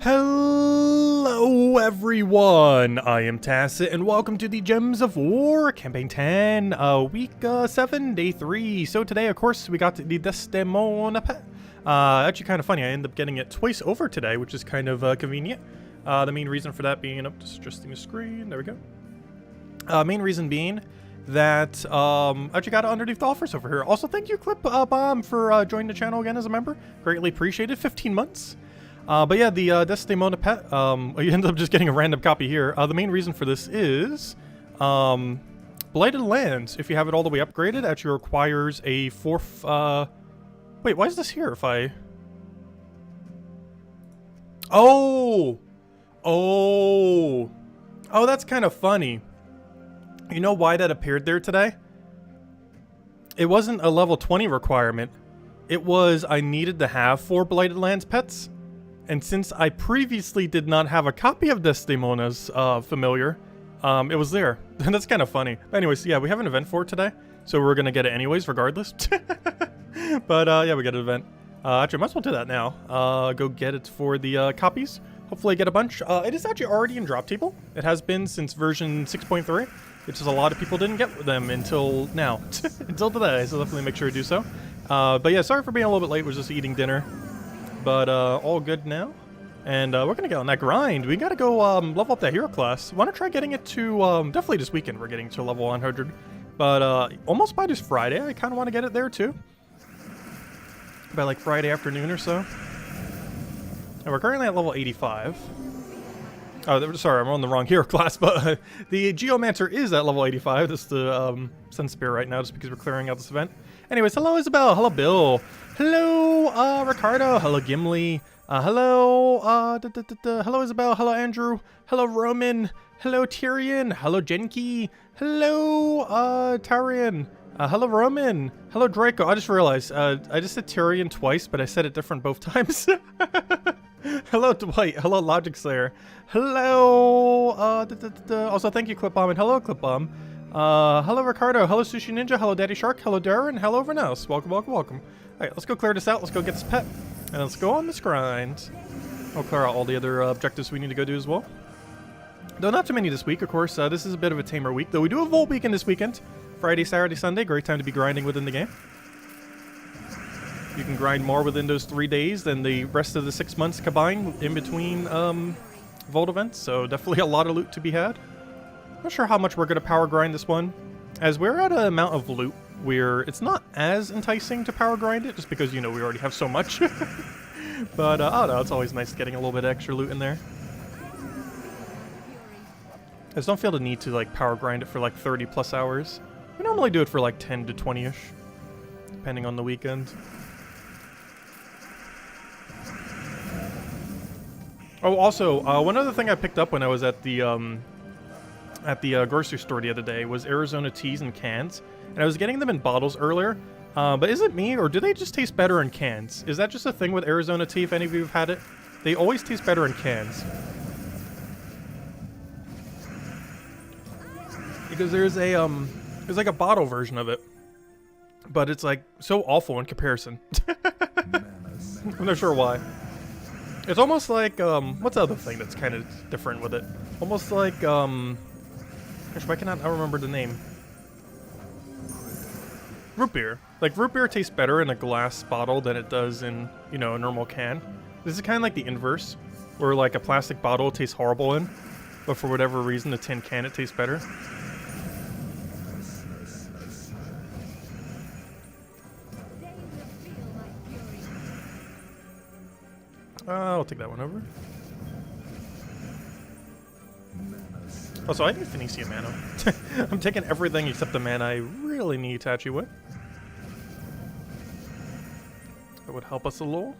Hello everyone, I am Tacit and welcome to the Gems of War Campaign 10, week 7, day 3. So today, of course, we got the Desdaemona pet. Actually kind of funny, I ended up getting it twice over today, which is kind of convenient. The main reason for that being, just adjusting the screen, there we go. Main reason being that I actually got underneath the offers over here. Also, thank you TJTimebomb for joining the channel again as a member. Greatly appreciated, 15 months. But yeah, the Desdaemona pet, you end up just getting a random copy here. The main reason for this is, Blighted Lands, if you have it all the way upgraded, actually requires a fourth, wait, why is this here if I... Oh, that's kind of funny. You know why that appeared there today? It wasn't a level 20 requirement. It was I needed to have 4 Blighted Lands pets. And since I previously did not have a copy of Desdaemona's familiar, it was there. That's kind of funny. Anyways, yeah, we have an event for it today, so we're gonna get it anyways, regardless. But yeah, we got an event. Actually, I might as well do that now. Go get it for the copies. Hopefully I get a bunch. It is actually already in drop table. It has been since version 6.3. It's just a lot of people didn't get them until now. Until today, so definitely make sure to do so. But yeah, sorry for being a little bit late. We're just eating dinner. But all good now, and we're gonna get on that grind. We gotta go level up that hero class. Want to try getting it to definitely this weekend. We're getting to level 100, but almost by this Friday. I kind of want to get it there too, by like Friday afternoon or so. And we're currently at level 85. Oh, sorry, I'm on the wrong hero class, but the Geomancer is at level 85. This is the Sun Spear right now, just because we're clearing out this event. Anyways, hello Isabel, hello Bill, hello Ricardo, hello Gimli, hello hello Isabel, hello Andrew, hello Roman, hello Tyrion, hello Genki, hello Tyrion, hello Roman, hello Draco. I just realized I just said Tyrion twice, but I said it different both times. Hello Dwight, hello Logic Slayer, hello also thank you Clipbomb, and hello Clipbomb. Hello Ricardo, hello Sushi Ninja, hello Daddy Shark, hello Darren, hello rednaZ. Welcome, welcome, welcome. Alright, let's go clear this out, let's go get this pet, and let's go on this grind. I'll clear out all the other objectives we need to go do as well. Though not too many this week, of course. This is a bit of a tamer week, though we do have Volt Weekend this weekend. Friday, Saturday, Sunday, great time to be grinding within the game. You can grind more within those 3 days than the rest of the 6 months combined in between Vault events, so definitely a lot of loot to be had. Not sure how much we're going to power grind this one, as we're at an amount of loot where it's not as enticing to power grind it, just because, you know, we already have so much. But, I don't know, it's always nice getting a little bit of extra loot in there. I just don't feel the need to, like, power grind it for, like, 30 plus hours. We normally do it for, like, 10 to 20-ish, depending on the weekend. Oh, also, one other thing I picked up when I was at the grocery store the other day was Arizona teas in cans, and I was getting them in bottles earlier. But is it me, or do they just taste better in cans? Is that just a thing with Arizona tea? If any of you have had it, they always taste better in cans. Because there's like a bottle version of it, but it's like so awful in comparison. I'm not sure why. It's almost like, what's the other thing that's kind of different with it? Almost like, gosh, why cannot I remember the name? Root beer. Like, root beer tastes better in a glass bottle than it does in, you know, a normal can. This is kind of like the inverse, where, like, a plastic bottle tastes horrible in, but for whatever reason, the tin can, it tastes better. I'll take that one over. Also, I need Phoenicia mana. I'm taking everything except the mana I really need Tachi with. That would help us a little.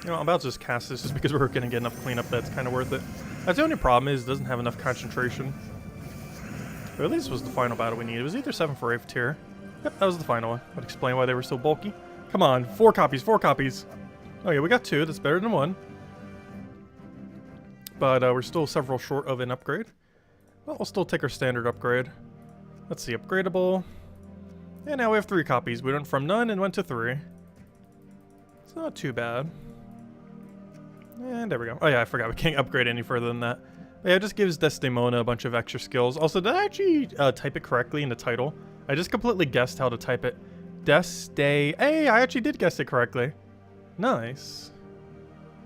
You know, I'm about to just cast this just because we're going to get enough cleanup that's kind of worth it. That's the only problem is it doesn't have enough concentration. But at least this was the final battle we needed. It was either 7 for 8 tier. Yep, that was the final one. Would explain why they were so bulky. Come on, 4 copies, 4 copies. Oh yeah, we got 2. That's better than 1. But we're still several short of an upgrade. Well, we'll still take our standard upgrade. Let's see, upgradable. And now we have 3 copies. We went from none and went to 3. It's not too bad. And there we go. Oh yeah, I forgot we can't upgrade any further than that. But yeah, it just gives Desdaemona a bunch of extra skills. Also, did I actually type it correctly in the title? I just completely guessed how to type it. Hey, I actually did guess it correctly. Nice.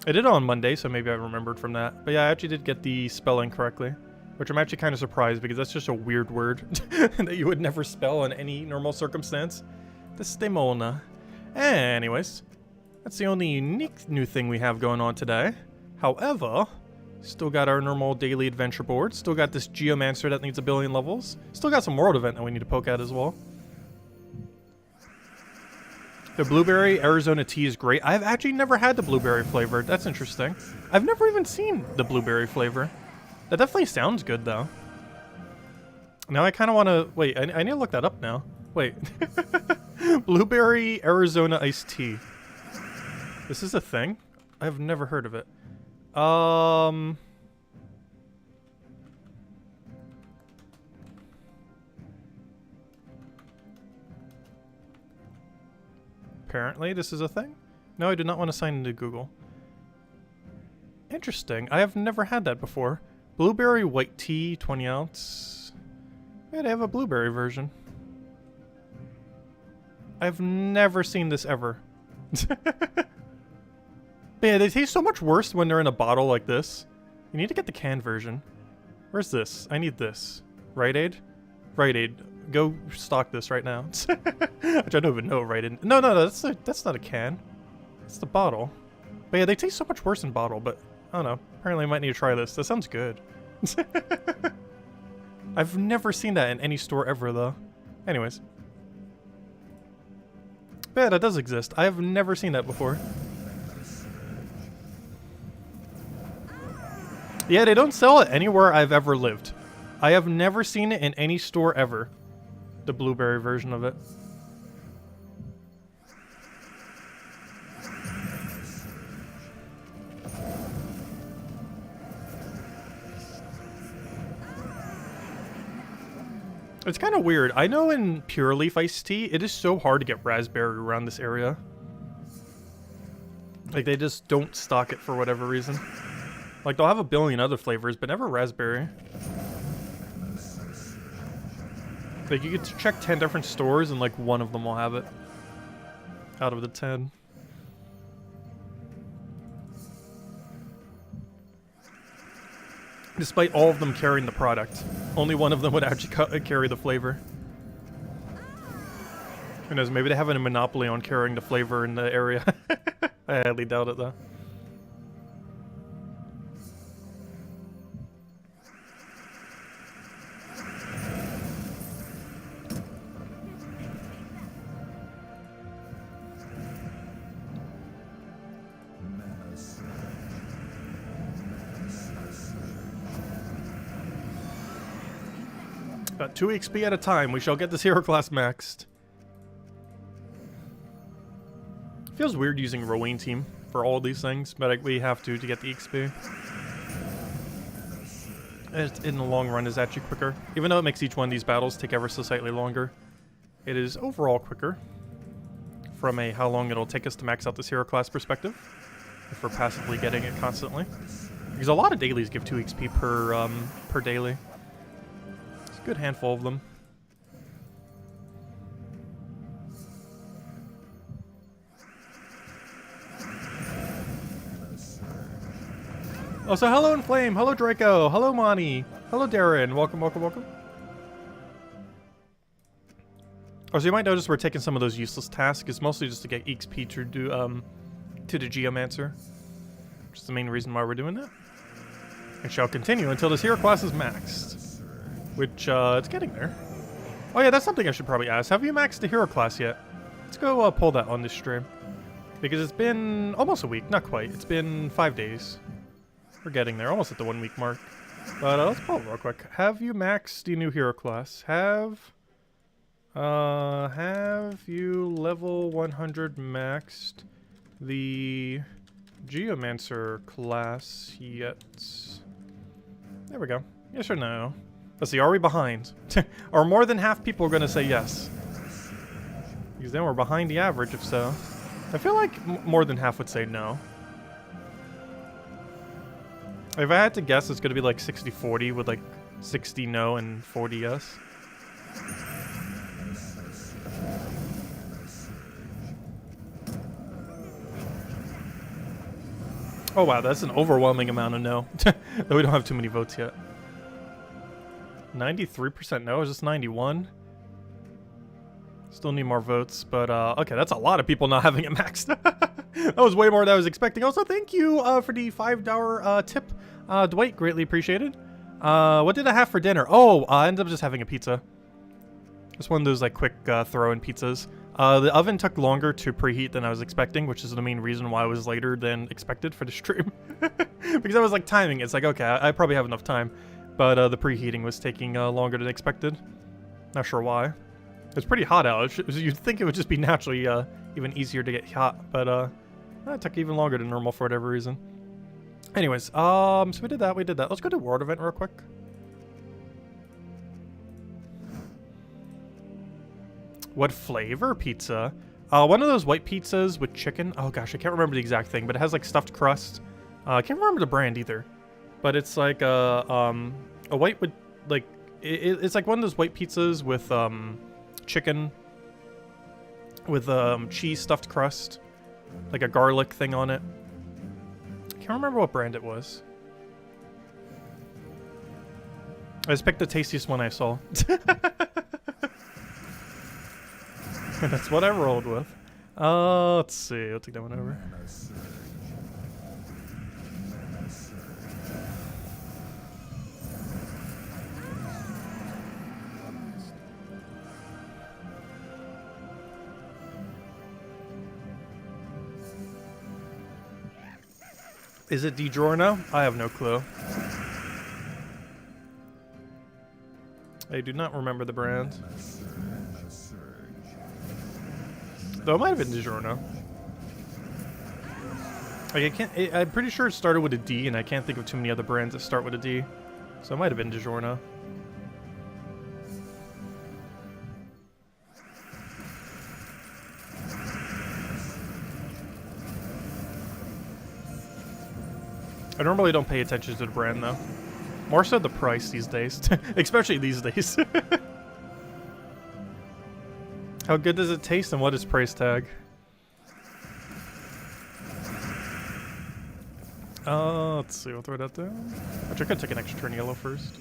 I did it on Monday, so maybe I remembered from that. But yeah, I actually did get the spelling correctly. Which I'm actually kind of surprised because that's just a weird word that you would never spell in any normal circumstance. Desdaemona. Anyways, that's the only unique new thing we have going on today. However, still got our normal daily adventure board. Still got this Geomancer that needs 1 billion levels. Still got some world event that we need to poke at as well. The blueberry Arizona tea is great. I've actually never had the blueberry flavor. That's interesting. I've never even seen the blueberry flavor. That definitely sounds good, though. Now I kind of want to... Wait, I need to look that up now. Wait. Blueberry Arizona iced tea. This is a thing? I've never heard of it. Apparently this is a thing? No, I do not want to sign into Google. Interesting. I have never had that before. Blueberry white tea, 20 ounce. Yeah, they have a blueberry version. I've never seen this ever. But yeah, they taste so much worse when they're in a bottle like this. You need to get the canned version. Where's this? I need this. Rite Aid? Rite Aid. Go stock this right now. Which I don't even know Rite Aid. No, that's not a can. It's the bottle. But yeah, they taste so much worse in bottle, but I don't know. Apparently I might need to try this. That sounds good. I've never seen that in any store ever, though. Anyways. But yeah, that does exist. I have never seen that before. Yeah, they don't sell it anywhere I've ever lived. I have never seen it in any store ever. The blueberry version of it. It's kind of weird. I know in Pure Leaf iced tea, it is so hard to get raspberry around this area. Like, they just don't stock it for whatever reason. Like, they'll have 1 billion other flavors, but never raspberry. Like, you could check 10 different stores and, like, one of them will have it. Out of the 10. Despite all of them carrying the product. Only one of them would actually carry the flavor. Who knows, maybe they have a monopoly on carrying the flavor in the area. I highly doubt it, though. About 2 XP at a time, we shall get this hero class maxed. Feels weird using Rowan team for all these things, but we have to get the XP. In the long run is actually quicker. Even though it makes each one of these battles take ever so slightly longer, it is overall quicker from a how long it'll take us to max out this hero class perspective, if we're passively getting it constantly. Because a lot of dailies give 2 XP per daily. It's a good handful of them. Oh, so hello Inflame, hello Draco, hello Monty, hello Darren, welcome, welcome, welcome. Oh, so you might notice we're taking some of those useless tasks. It's mostly just to get XP to do, to the Geomancer. Which is the main reason why we're doing that. It shall continue until this hero class is maxed. Which, it's getting there. Oh yeah, that's something I should probably ask. Have you maxed the hero class yet? Let's go pull that on this stream. Because it's been almost a week, not quite. It's been 5 days. We're getting there, almost at the 1 week mark. But let's pull it real quick. Have you maxed the new hero class? Have you level 100 maxed the Geomancer class yet? There we go. Yes or no? Let's see, are we behind? Are more than half people going to say yes? Because then we're behind the average if so. I feel like more than half would say no. If I had to guess, it's going to be like 60-40 with like 60 no and 40 yes. Oh wow, that's an overwhelming amount of no. Though we don't have too many votes yet. 93% no, is this 91? Still need more votes, but okay, that's a lot of people not having it maxed. That was way more than I was expecting. Also, thank you for the $5 tip, Dwight, greatly appreciated. What did I have for dinner? Oh, I ended up just having a pizza. Just one of those like quick throw-in pizzas. The oven took longer to preheat than I was expecting, which is the main reason why I was later than expected for the stream. Because I was like timing it. It's like, okay, I probably have enough time. But the preheating was taking longer than expected. Not sure why. It's pretty hot out. You'd think it would just be naturally even easier to get hot, but it took even longer than normal for whatever reason. Anyways, so we did that. Let's go to World Event real quick. What flavor pizza? One of those white pizzas with chicken. Oh gosh, I can't remember the exact thing, but it has like stuffed crust. I can't remember the brand either, but it's like a white with like it's like one of those white pizzas with chicken with cheese stuffed crust, like a garlic thing on it. I can't remember what brand it was. I just picked the tastiest one I saw. That's what I rolled with. Let's see. I'll take that one over. Is it DiGiorno? I have no clue. I do not remember the brand. Though it might have been DiGiorno. Like I'm pretty sure it started with a D, and I can't think of too many other brands that start with a D. So it might have been DiGiorno. I normally don't pay attention to the brand though. More so the price these days. Especially these days. How good does it taste and what is price tag? Let's see, we'll throw that down. Actually, I could take an extra turn yellow first.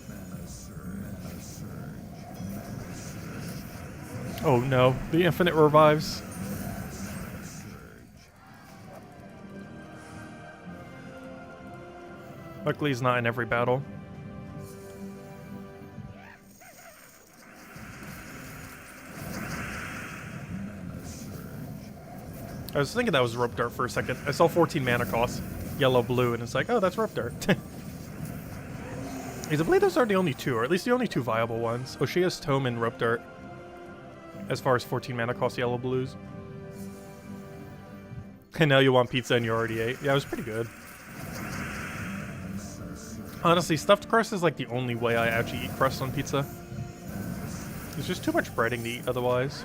Oh no, the infinite revives. Luckily he's not in every battle. I was thinking that was Rope Dart for a second. I saw 14 mana cost, yellow, blue, and it's like, oh, that's Rope Dart. I believe those are the only two, or at least the only two viable ones. Oshia's Tome and Rope Dart. As far as 14 mana cost yellow, blues. And now you want pizza and you already ate. Yeah, it was pretty good. Honestly, stuffed crust is like the only way I actually eat crust on pizza. There's just too much breading to eat otherwise.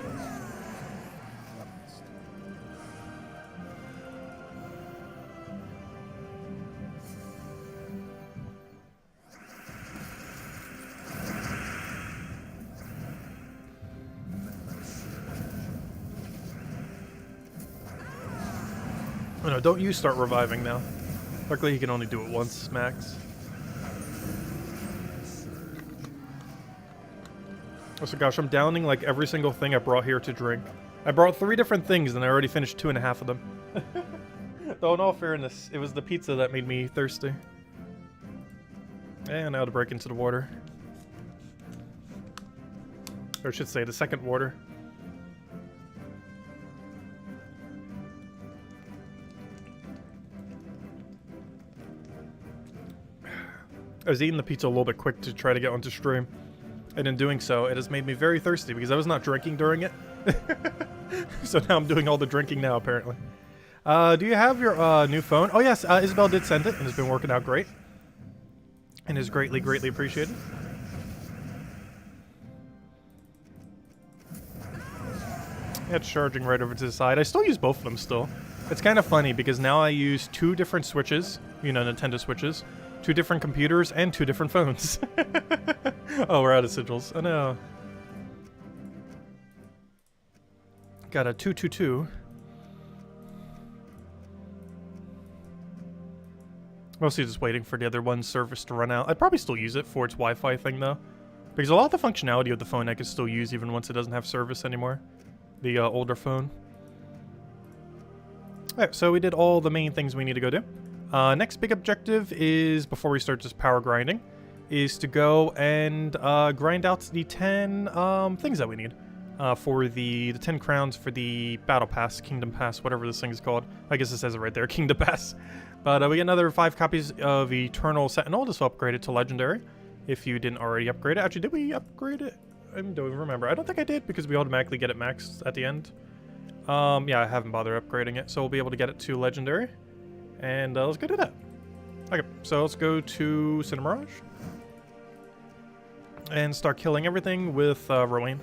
Oh no, don't you start reviving now. Luckily, he can only do it once, max. Oh so gosh, I'm downing like every single thing I brought here to drink. I brought 3 different things and I already finished 2.5 of them. Though in all fairness, it was the pizza that made me thirsty. And now to break into the water. Or I should say, the second water. I was eating the pizza a little bit quick to try to get onto stream. And in doing so, it has made me very thirsty because I was not drinking during it. So now I'm doing all the drinking now, apparently. Do you have your new phone? Oh yes, Isabel did send it and it's been working out great. And is greatly, greatly appreciated. Yeah, it's charging right over to the side. I still use both of them still. It's kind of funny because now I use 2 different switches, you know, Nintendo switches. 2 different computers and 2 different phones. Oh, we're out of sigils. Oh no. Got a 222. Mostly just waiting for the other one's service to run out. I'd probably still use it for its Wi-Fi thing though, because a lot of the functionality of the phone I can still use even once it doesn't have service anymore. The older phone. Alright, so we did all the main things we need to go do. Next big objective is, before we start just power grinding, is to go and grind out the 10 things that we need. For the 10 crowns for the Battle Pass, Kingdom Pass, whatever this thing is called. I guess it says it right there, Kingdom Pass. But we get another 5 copies of Eternal Sentinel. Just upgrade it to Legendary, if you didn't already upgrade it. Actually, did we upgrade it? I don't even remember. I don't think I did, because we automatically get it maxed at the end. Yeah, I haven't bothered upgrading it, so we'll be able to get it to Legendary. And let's go do that. Okay, so let's go to Cinemirage. And start killing everything with Rowan.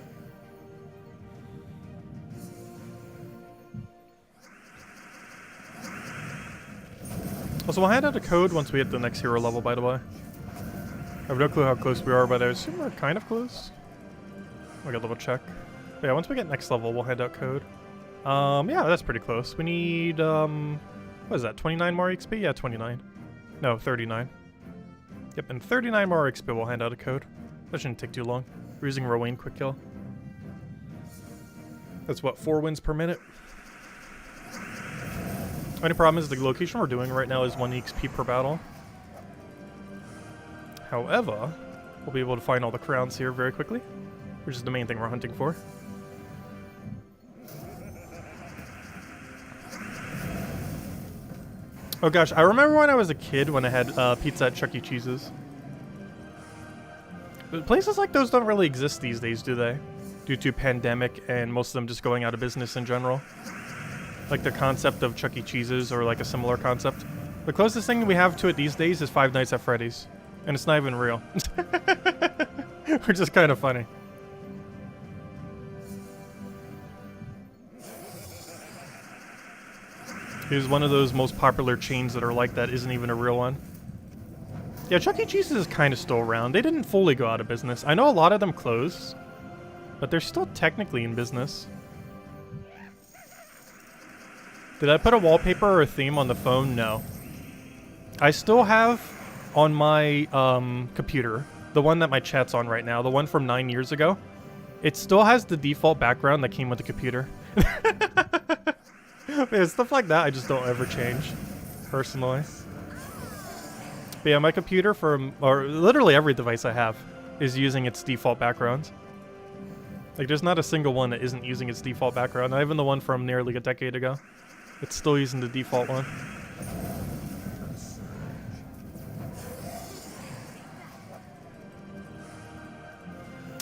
Also, we'll hand out a code once we hit the next hero level, by the way. I have no clue how close we are, but I assume we're kind of close. We gotta double check. But yeah, once we get next level, we'll hand out code. Yeah, that's pretty close. We need, what is that, 29 more XP? Yeah, 29. No, 39. Yep, and 39 more XP we'll hand out a code. That shouldn't take too long. We're using Rowan Quick Kill. That's what, 4 wins per minute? Only problem is the location we're doing right now is 1 XP per battle. However, we'll be able to find all the crowns here very quickly, which is the main thing we're hunting for. Oh gosh, I remember when I was a kid when I had pizza at Chuck E. Cheese's. But places like those don't really exist these days, do they? Due to pandemic and most of them just going out of business in general. Like the concept of Chuck E. Cheese's or like a similar concept. The closest thing we have to it these days is Five Nights at Freddy's. And it's not even real. Which is kind of funny. Here's one of those most popular chains that are like that, isn't even a real one. Yeah, Chuck E. Cheese's is kind of still around. They didn't fully go out of business. I know a lot of them closed, but they're still technically in business. Did I put a wallpaper or a theme on the phone? No. I still have on my computer, the one that my chat's on right now, the one from 9 years ago, it still has the default background that came with the computer. Yeah, stuff like that I just don't ever change, personally. But yeah, my computer or literally every device I have is using its default background. Like, there's not a single one that isn't using its default background, not even the one from nearly a decade ago. It's still using the default one.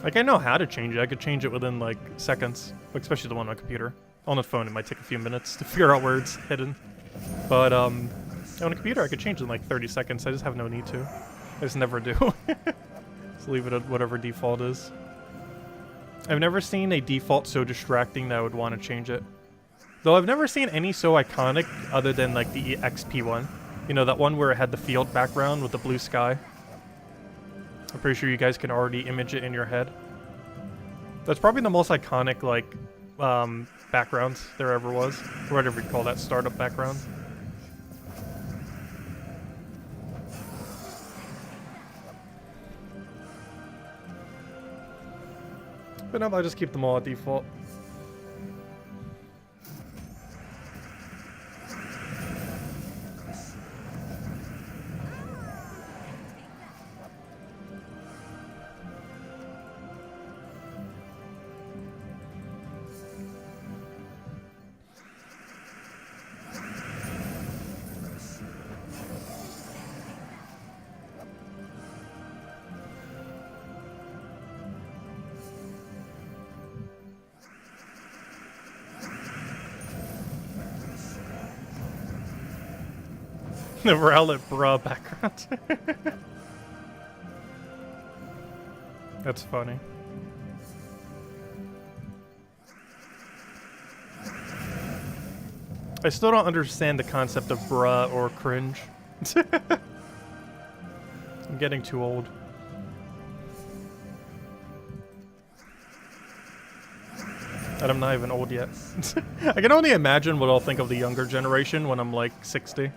Like, I know how to change it. I could change it within, like, seconds. Like, especially the one on my computer. On the phone, it might take a few minutes to figure out where it's hidden. But, on a computer, I could change it in, like, 30 seconds. I just have no need to. I just never do. Just leave it at whatever default is. I've never seen a default so distracting that I would want to change it. Though I've never seen any so iconic other than, like, the XP one. You know, that one where it had the field background with the blue sky. I'm pretty sure you guys can already image it in your head. That's probably the most iconic, like, background there ever was. Or whatever you call that, startup background. But no, I'll just keep them all at default. The Rowlet bra background. That's funny. I still don't understand the concept of bra or cringe. I'm getting too old. And I'm not even old yet. I can only imagine what I'll think of the younger generation when I'm like 60.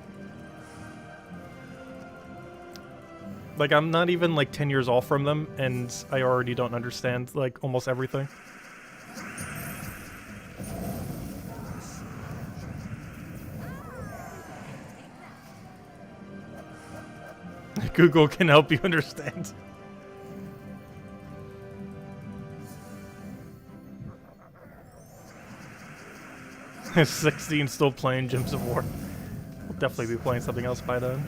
Like, I'm not even like 10 years off from them, and I already don't understand like almost everything. Google can help you understand. 16 still playing Gems of War. We'll definitely be playing something else by then.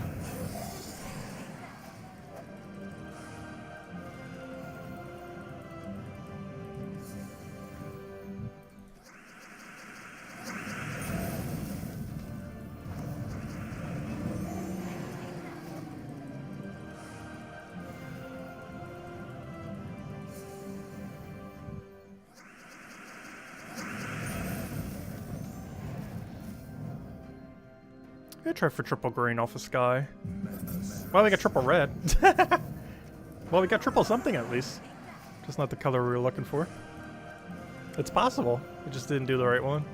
I'm gonna try for triple green off the sky. Well, we got triple red. Well, we got triple something at least. Just not the color we were looking for. It's possible. We just didn't do the right one.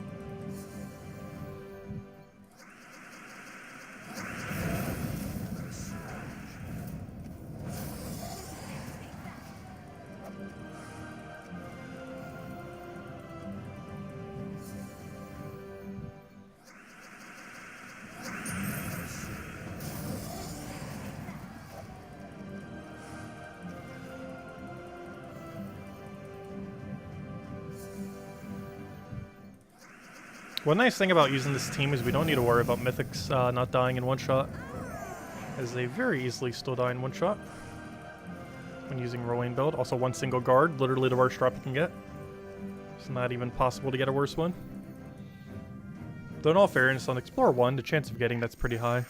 One nice thing about using this team is we don't need to worry about mythics not dying in one shot, as they very easily still die in one shot when using Rowan build. Also, one single guard, literally the worst drop you can get. It's not even possible to get a worse one. Though in all fairness, on Explorer 1, the chance of getting that's pretty high.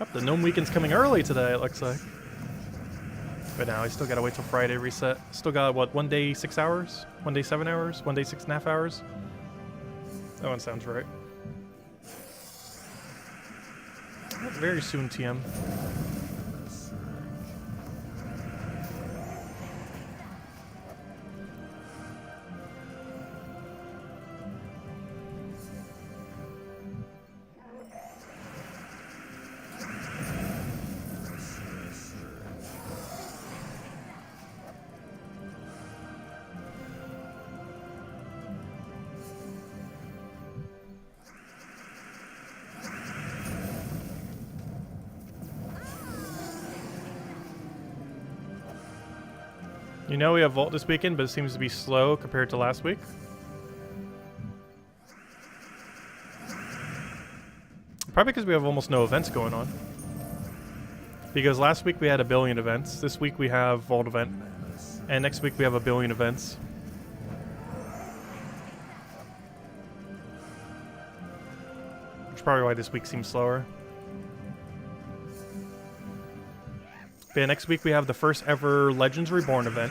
Yep, the Gnome Weekend's coming early today, it looks like. But now I still gotta wait till Friday reset. Still got, what, 1 day 6 hours? 1 day 7 hours? 1 day 6.5 hours? That one sounds right. Very soon, TM. You know we have Vault this weekend, but it seems to be slow compared to last week. Probably because we have almost no events going on. Because last week we had 1 billion events, this week we have Vault event, and next week we have 1 billion events. Which is probably why this week seems slower. But yeah, next week we have the first ever Legends Reborn event.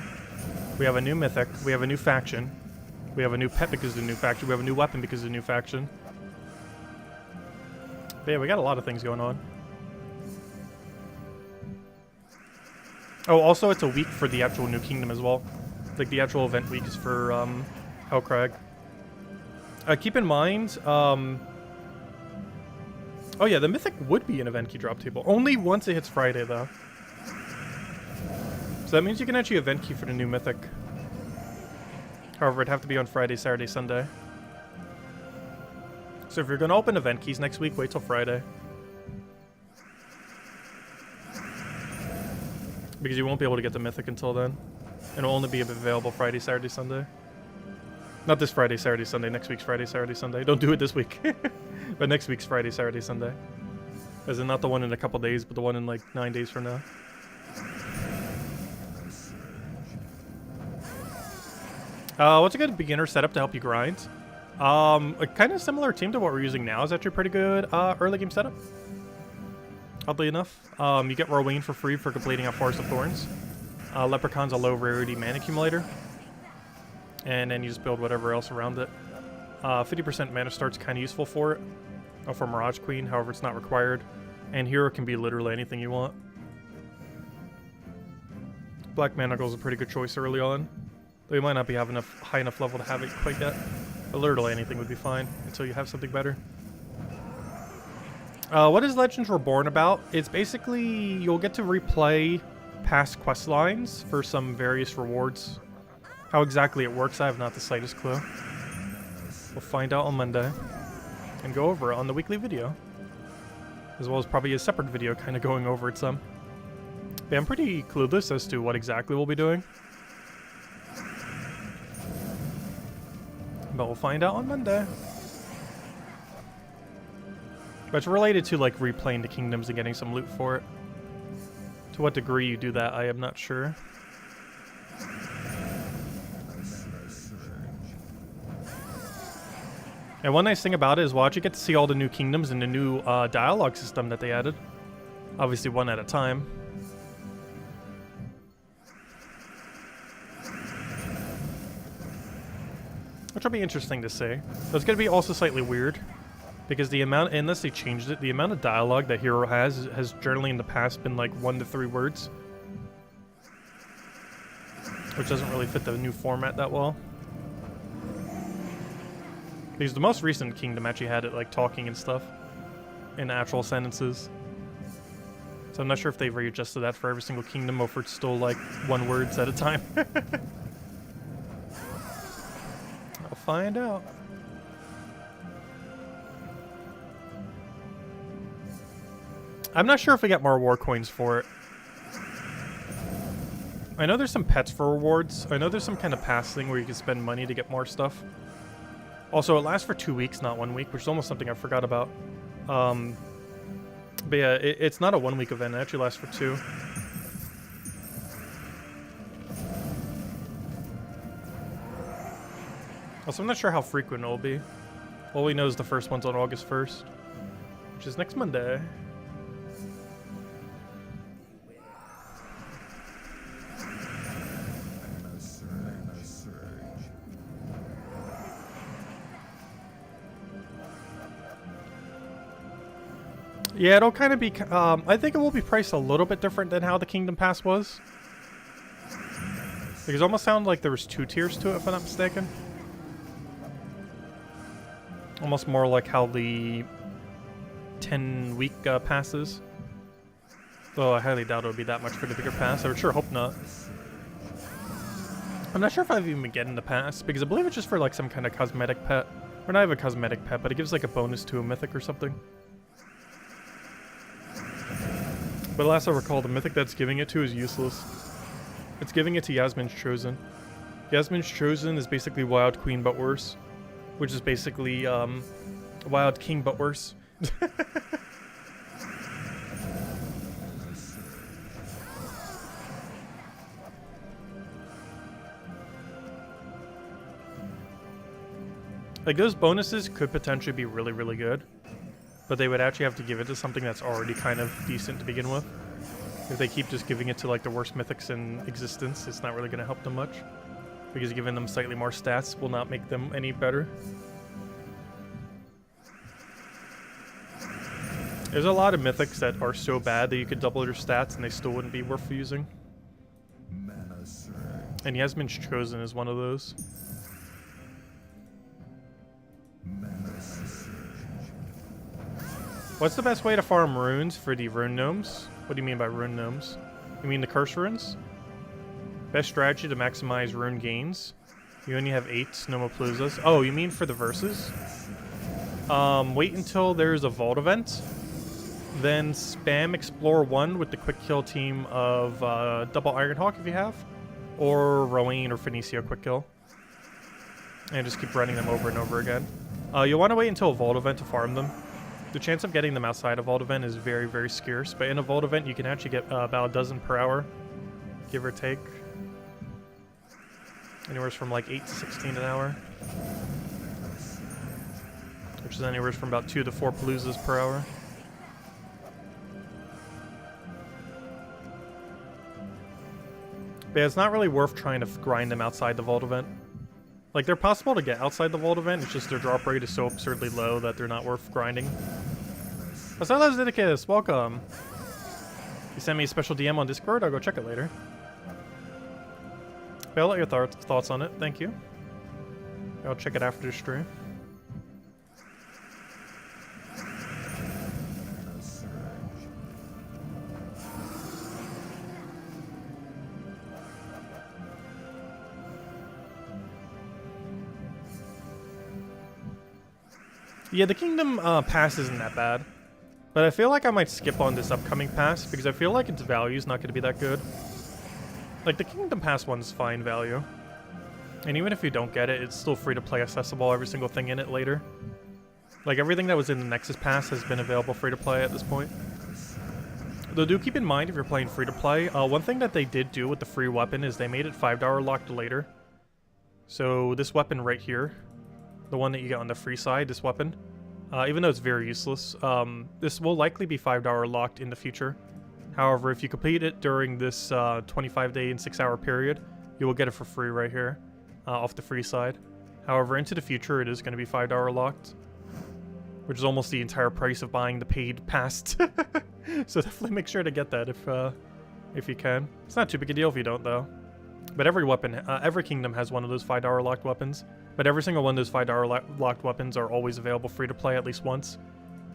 We have a new mythic. We have a new faction. We have a new pet because of the new faction. We have a new weapon because of the new faction. But yeah, we got a lot of things going on. Oh, also it's a week for the actual new kingdom as well. Like the actual event week is for Hellcrag. Keep in mind, oh yeah, the mythic would be an event key drop table. Only once it hits Friday though. So that means you can actually event key for the new mythic. However, it'd have to be on Friday, Saturday, Sunday. So if you're going to open event keys next week, wait till Friday. Because you won't be able to get the mythic until then. It'll only be available Friday, Saturday, Sunday. Not this Friday, Saturday, Sunday. Next week's Friday, Saturday, Sunday. Don't do it this week. But next week's Friday, Saturday, Sunday. As in not the one in a couple days, but the one in like 9 days from now. What's a good beginner setup to help you grind? A kind of similar team to what we're using now is actually a pretty good early game setup. Oddly enough. You get Rowan for free for completing a Forest of Thorns. Leprechaun's a low rarity mana accumulator. And then you just build whatever else around it. 50% mana start's kind of useful for it. For Mirage Queen, however it's not required. And Hero can be literally anything you want. Black Manacle is a pretty good choice early on. Though you might not be having enough high enough level to have it quite yet. But literally anything would be fine until you have something better. What is Legends Reborn about? It's basically you'll get to replay past quest lines for some various rewards. How exactly it works, I have not the slightest clue. We'll find out on Monday and go over it on the weekly video. As well as probably a separate video kind of going over it some. But I'm pretty clueless as to what exactly we'll be doing. But we'll find out on Monday. But it's related to like replaying the kingdoms and getting some loot for it. To what degree you do that, I am not sure. And one nice thing about it is watch, you get to see all the new kingdoms and the new dialogue system that they added. Obviously one at a time. Which will be interesting to see. But it's going to be also slightly weird. Because the amount, unless they changed it, the amount of dialogue that Hero has generally in the past been like 1 to 3 words. Which doesn't really fit the new format that well. Because the most recent kingdom actually had it like talking and stuff. In actual sentences. So I'm not sure if they've readjusted that for every single kingdom or if it's still like 1 words at a time. I'll find out. I'm not sure if we get more war coins for it. I know there's some pets for rewards. I know there's some kind of pass thing where you can spend money to get more stuff. Also, it lasts for 2 weeks, not 1 week, which is almost something I forgot about. But yeah, it's not a 1 week event. It actually lasts for 2. Also, I'm not sure how frequent it'll be. All we know is the first one's on August 1st, which is next Monday. Yeah, it'll kind of be, I think it will be priced a little bit different than how the Kingdom Pass was. Because it almost sounded like there was 2 tiers to it, if I'm not mistaken. Almost more like how the 10-week passes. Though I highly doubt it would be that much for the bigger pass. I would sure hope not. I'm not sure if I've even been getting the pass, because I believe it's just for like some kind of cosmetic pet. Or not even a cosmetic pet, but it gives like a bonus to a mythic or something. But last I recall, the mythic that's giving it to is useless. It's giving it to Yasmin's Chosen. Yasmin's Chosen is basically Wild Queen but worse. Which is basically Wild King but worse. Like those bonuses could potentially be really, really good. But they would actually have to give it to something that's already kind of decent to begin with. If they keep just giving it to like the worst mythics in existence, it's not really going to help them much. Because giving them slightly more stats will not make them any better. There's a lot of mythics that are so bad that you could double your stats and they still wouldn't be worth using. And Yasmin's Chosen is one of those. What's the best way to farm runes for the rune gnomes? What do you mean by rune gnomes? You mean the curse runes? Best strategy to maximize rune gains. You only have 8 Snomapaloozas. Oh, you mean for the verses? Wait until there's a vault event. Then spam Explore 1 with the quick kill team of Double Ironhawk if you have. Or Rowan or Phoenicia quick kill. And just keep running them over and over again. You'll want to wait until a vault event to farm them. The chance of getting them outside a vault event is very, very scarce. But in a vault event, you can actually get about a dozen per hour. Give or take. Anywhere from like 8 to 16 an hour. Which is anywhere from about 2 to 4 Paloozas per hour. But yeah, it's not really worth trying to grind them outside the vault event. Like, they're possible to get outside the vault event, it's just their drop rate is so absurdly low that they're not worth grinding. What's up, Zeddicus? Welcome. You sent me a special DM on Discord, I'll go check it later. I'll let your thoughts on it. Thank you. I'll check it after the stream. Yeah, the Kingdom pass isn't that bad. But I feel like I might skip on this upcoming pass because I feel like its value is not going to be that good. Like, the Kingdom Pass one's fine value. And even if you don't get it, it's still free to play accessible, every single thing in it later. Like, everything that was in the Nexus Pass has been available free to play at this point. Though do keep in mind if you're playing free to play, one thing that they did do with the free weapon is they made it $5 locked later. So this weapon right here, the one that you get on the free side, this weapon, even though it's very useless, this will likely be $5 locked in the future. However, if you complete it during this 25-day and 6-hour period, you will get it for free right here, off the free side. However, into the future, it is going to be $5 locked, which is almost the entire price of buying the paid pass. So definitely make sure to get that if you can. It's not too big a deal if you don't, though. But every weapon, every kingdom has one of those $5 locked weapons. But every single one of those $5 locked weapons are always available free to play at least once.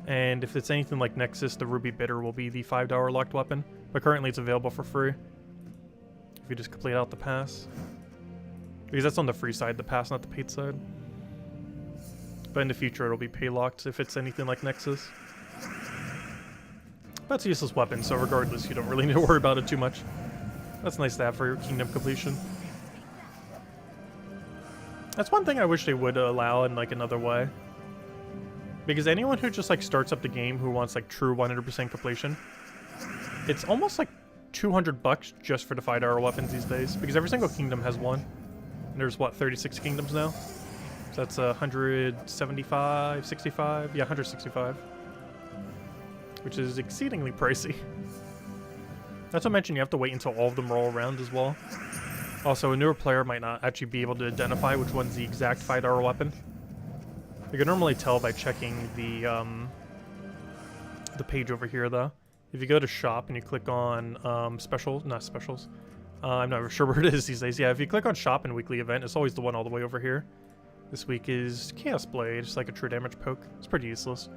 And if it's anything like Nexus, the Ruby Bitter will be the $5 locked weapon. But currently it's available for free. If you just complete out the pass. Because that's on the free side, the pass, not the paid side. But in the future it'll be pay locked if it's anything like Nexus. But it's a useless weapon, so regardless you don't really need to worry about it too much. That's nice to have for your kingdom completion. That's one thing I wish they would allow in like another way. Because anyone who just like starts up the game who wants like true 100% completion, it's almost like $200 just for the $5 weapons these days. Because every single kingdom has one. And there's what, 36 kingdoms now? So that's 175, 65? Yeah, 165. Which is exceedingly pricey. Not to mention you have to wait until all of them roll around as well. Also, a newer player might not actually be able to identify which one's the exact $5 weapon. You can normally tell by checking the page over here, though. If you go to shop and you click on specials, not specials. I'm not sure where it is these days. Yeah, if you click on shop and weekly event, it's always the one all the way over here. This week is Chaos Blade, just like a true damage poke. It's pretty useless.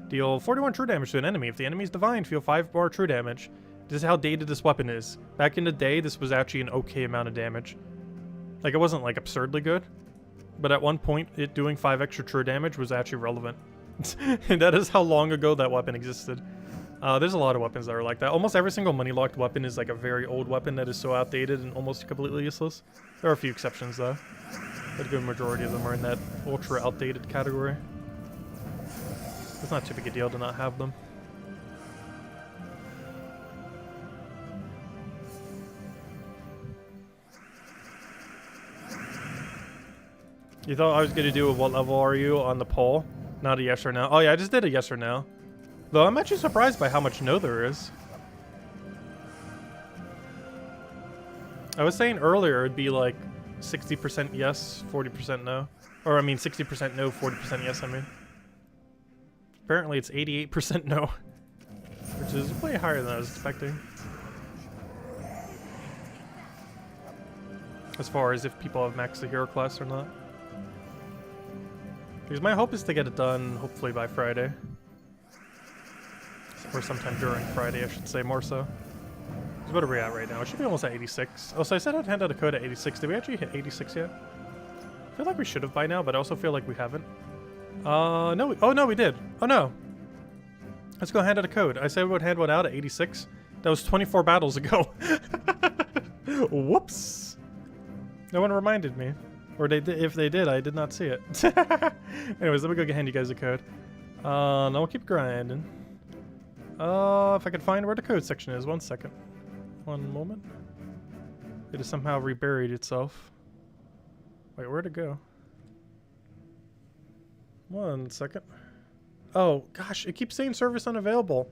Deal 41 true damage to an enemy. If the enemy is divine, feel 5 more true damage. This is how dated this weapon is. Back in the day, this was actually an okay amount of damage. Like, it wasn't like absurdly good. But at one point, it doing 5 extra true damage was actually relevant. And that is how long ago that weapon existed. There's a lot of weapons that are like that. Almost every single money-locked weapon is like a very old weapon that is so outdated and almost completely useless. There are a few exceptions, though. But a good majority of them are in that ultra-outdated category. It's not too big a deal to not have them. You thought I was going to do a what level are you on the poll? Not a yes or no. Oh yeah, I just did a yes or no. Though I'm actually surprised by how much no there is. I was saying earlier it'd be like 60% yes, 40% no. Or I mean 60% no, 40% yes, I mean. Apparently it's 88% no. Which is way higher than I was expecting. As far as if people have maxed the hero class or not. Because my hope is to get it done, hopefully by Friday. Or sometime during Friday, I should say, more so. So what are we at right now? It should be almost at 86. Oh, so I said I'd hand out a code at 86. Did we actually hit 86 yet? I feel like we should have by now, but I also feel like we haven't. No. Oh, no, we did. Oh, no. Let's go hand out a code. I said we would hand one out at 86. That was 24 battles ago. Whoops. No one reminded me. Or if they did, I did not see it. Anyways, let me go hand you guys a code. Now we'll keep grinding. If I could find where the code section is. 1 second. One moment. It has somehow reburied itself. Wait, where'd it go? 1 second. Oh, gosh, it keeps saying service unavailable.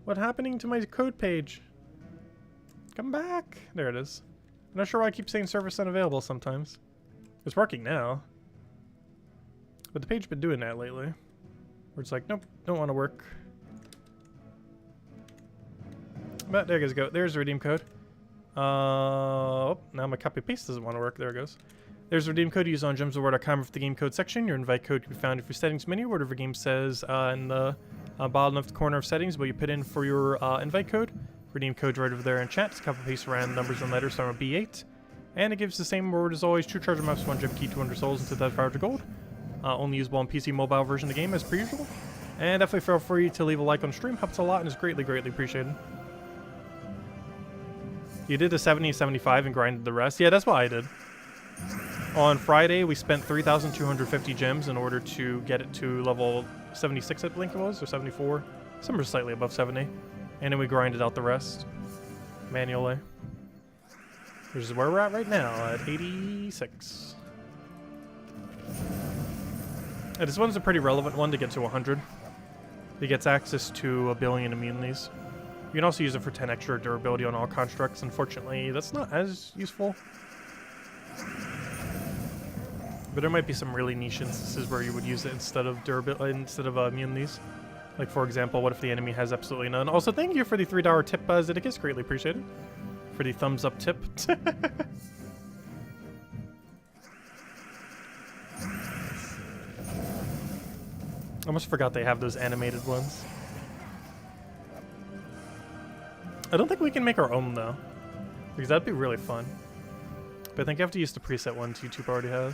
What's happening to my code page? Come back. There it is. I'm not sure why I keep saying service unavailable sometimes. It's working now. But the page been doing that lately. Where it's like, nope, don't want to work. But there you guys go. There's the redeem code. Now my copy paste doesn't want to work. There it goes. There's a redeem code used on gemsofwar.com for the game code section. Your invite code can be found in your settings menu, whatever game says in the bottom left corner of settings, but you put in for your invite code. Redeem code right over there in chat. Just copy paste around numbers and letters starting with B8. And it gives the same reward as always: 2 treasure maps, 1 gem key, 200 souls, and 2,500 gold. Only usable on PC mobile version of the game as per usual. And definitely feel free to leave a like on stream. Helps a lot and is greatly, greatly appreciated. You did the 70 and 75 and grinded the rest. Yeah, that's what I did. On Friday, we spent 3,250 gems in order to get it to level 76, I think it was, or 74. Somewhere slightly above 70. And then we grinded out the rest manually. Which is where we're at right now, at 86. And this one's a pretty relevant one to get to 100. It gets access to 1 billion immunities. You can also use it for 10 extra durability on all constructs. Unfortunately, that's not as useful. But there might be some really niche instances where you would use it instead of durability, instead of immunities. Like, for example, what if the enemy has absolutely none? Also, thank you for the $3 tip, Zeddicus. Greatly appreciated. For the thumbs up tip. I almost forgot they have those animated ones. I don't think we can make our own, though. Because that'd be really fun. But I think I have to use the preset ones YouTube already has.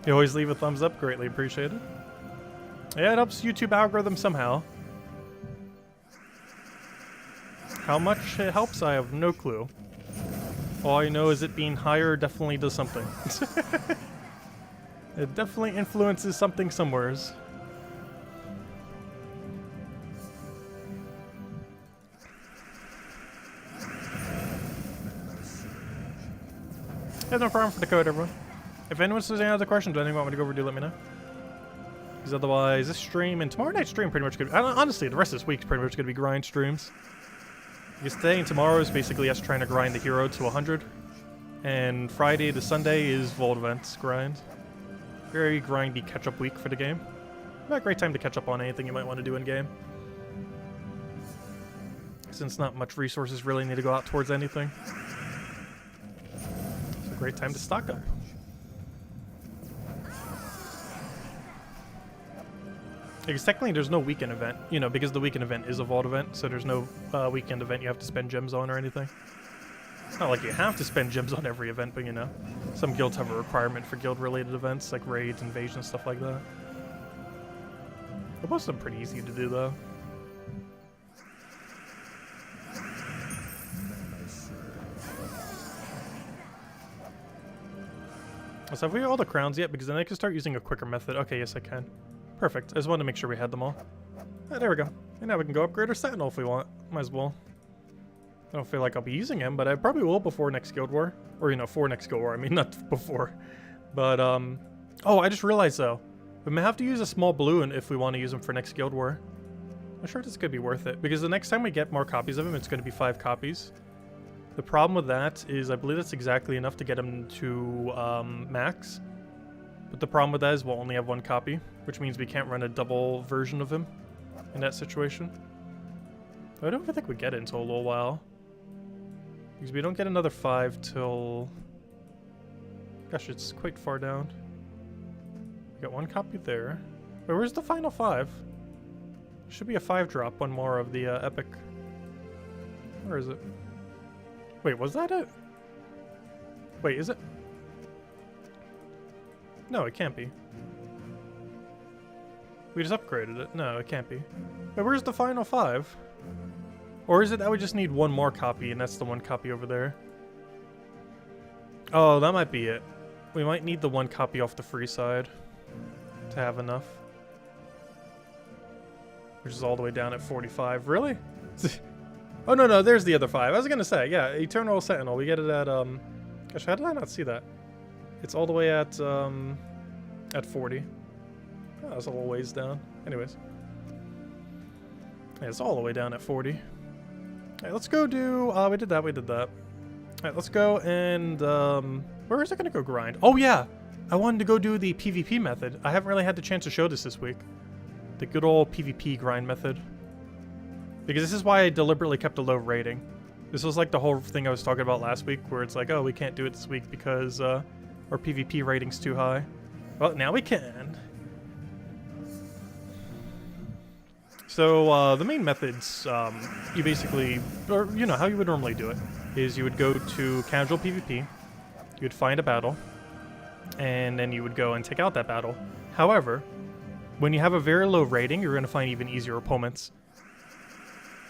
You always leave a thumbs up, greatly appreciated. Yeah, it helps YouTube algorithm somehow. How much it helps, I have no clue. All I know is it being higher definitely does something. It definitely influences something somewheres. Yeah, no problem for the code, everyone. If anyone has any other questions or anything you want me to go over, do let me know. Because otherwise, this stream and tomorrow night's stream pretty much good. Honestly, the rest of this week's pretty much going to be grind streams. Because today and tomorrow is basically us trying to grind the hero to 100. And Friday to Sunday is Vault Events grind. Very grindy catch-up week for the game. Not a great time to catch up on anything you might want to do in-game. Since not much resources really need to go out towards anything. It's a great time to stock up. Because technically there's no weekend event, you know, because the weekend event is a vault event, so there's no weekend event you have to spend gems on or anything. It's not like you have to spend gems on every event, but you know, some guilds have a requirement for guild-related events, like raids, invasions, stuff like that. But most of them pretty easy to do, though. So have we all the crowns yet? Because then I can start using a quicker method. Okay, yes I can. Perfect. I just wanted to make sure we had them all. There we go. And now we can go upgrade our Sentinel if we want. Might as well. I don't feel like I'll be using him, but I probably will before next Guild War. Or, you know, for next Guild War. I mean, not before. But, oh, I just realized, though. We may have to use a small balloon if we want to use him for next Guild War. I'm sure this could be worth it. Because the next time we get more copies of him, it's going to be 5 copies. The problem with that is I believe that's exactly enough to get him to max. But the problem with that is we'll only have 1 copy, which means we can't run a double version of him in that situation. I don't even think we get it until a little while. Because we don't get another 5 till... Gosh, it's quite far down. We got 1 copy there. Wait, where's the final 5? Should be a 5 drop, 1 more of the epic. Where is it? Wait, was that it? Wait, is it? No, it can't be. We just upgraded it. No, it can't be. Wait, where's the final 5? Or is it that we just need 1 more copy and that's the 1 copy over there? Oh, that might be it. We might need the 1 copy off the free side to have enough. Which is all the way down at 45. Really? Oh, no, there's the other 5. I was gonna say, yeah, Eternal Sentinel. We get it at, Gosh, how did I not see that? It's all the way at 40. Oh, that's a little ways down. Anyways. Yeah, it's all the way down at 40. Alright, let's go do... we did that. Alright, let's go and... where is it gonna go grind? Oh, yeah! I wanted to go do the PvP method. I haven't really had the chance to show this week. The good old PvP grind method. Because this is why I deliberately kept a low rating. This was like the whole thing I was talking about last week, where it's like, oh, we can't do it this week because our PvP rating's too high. Well, now we can. So the main methods, you basically, or you know, how you would normally do it, is you would go to casual PvP, you would find a battle, and then you would go and take out that battle. However, when you have a very low rating, you're going to find even easier opponents.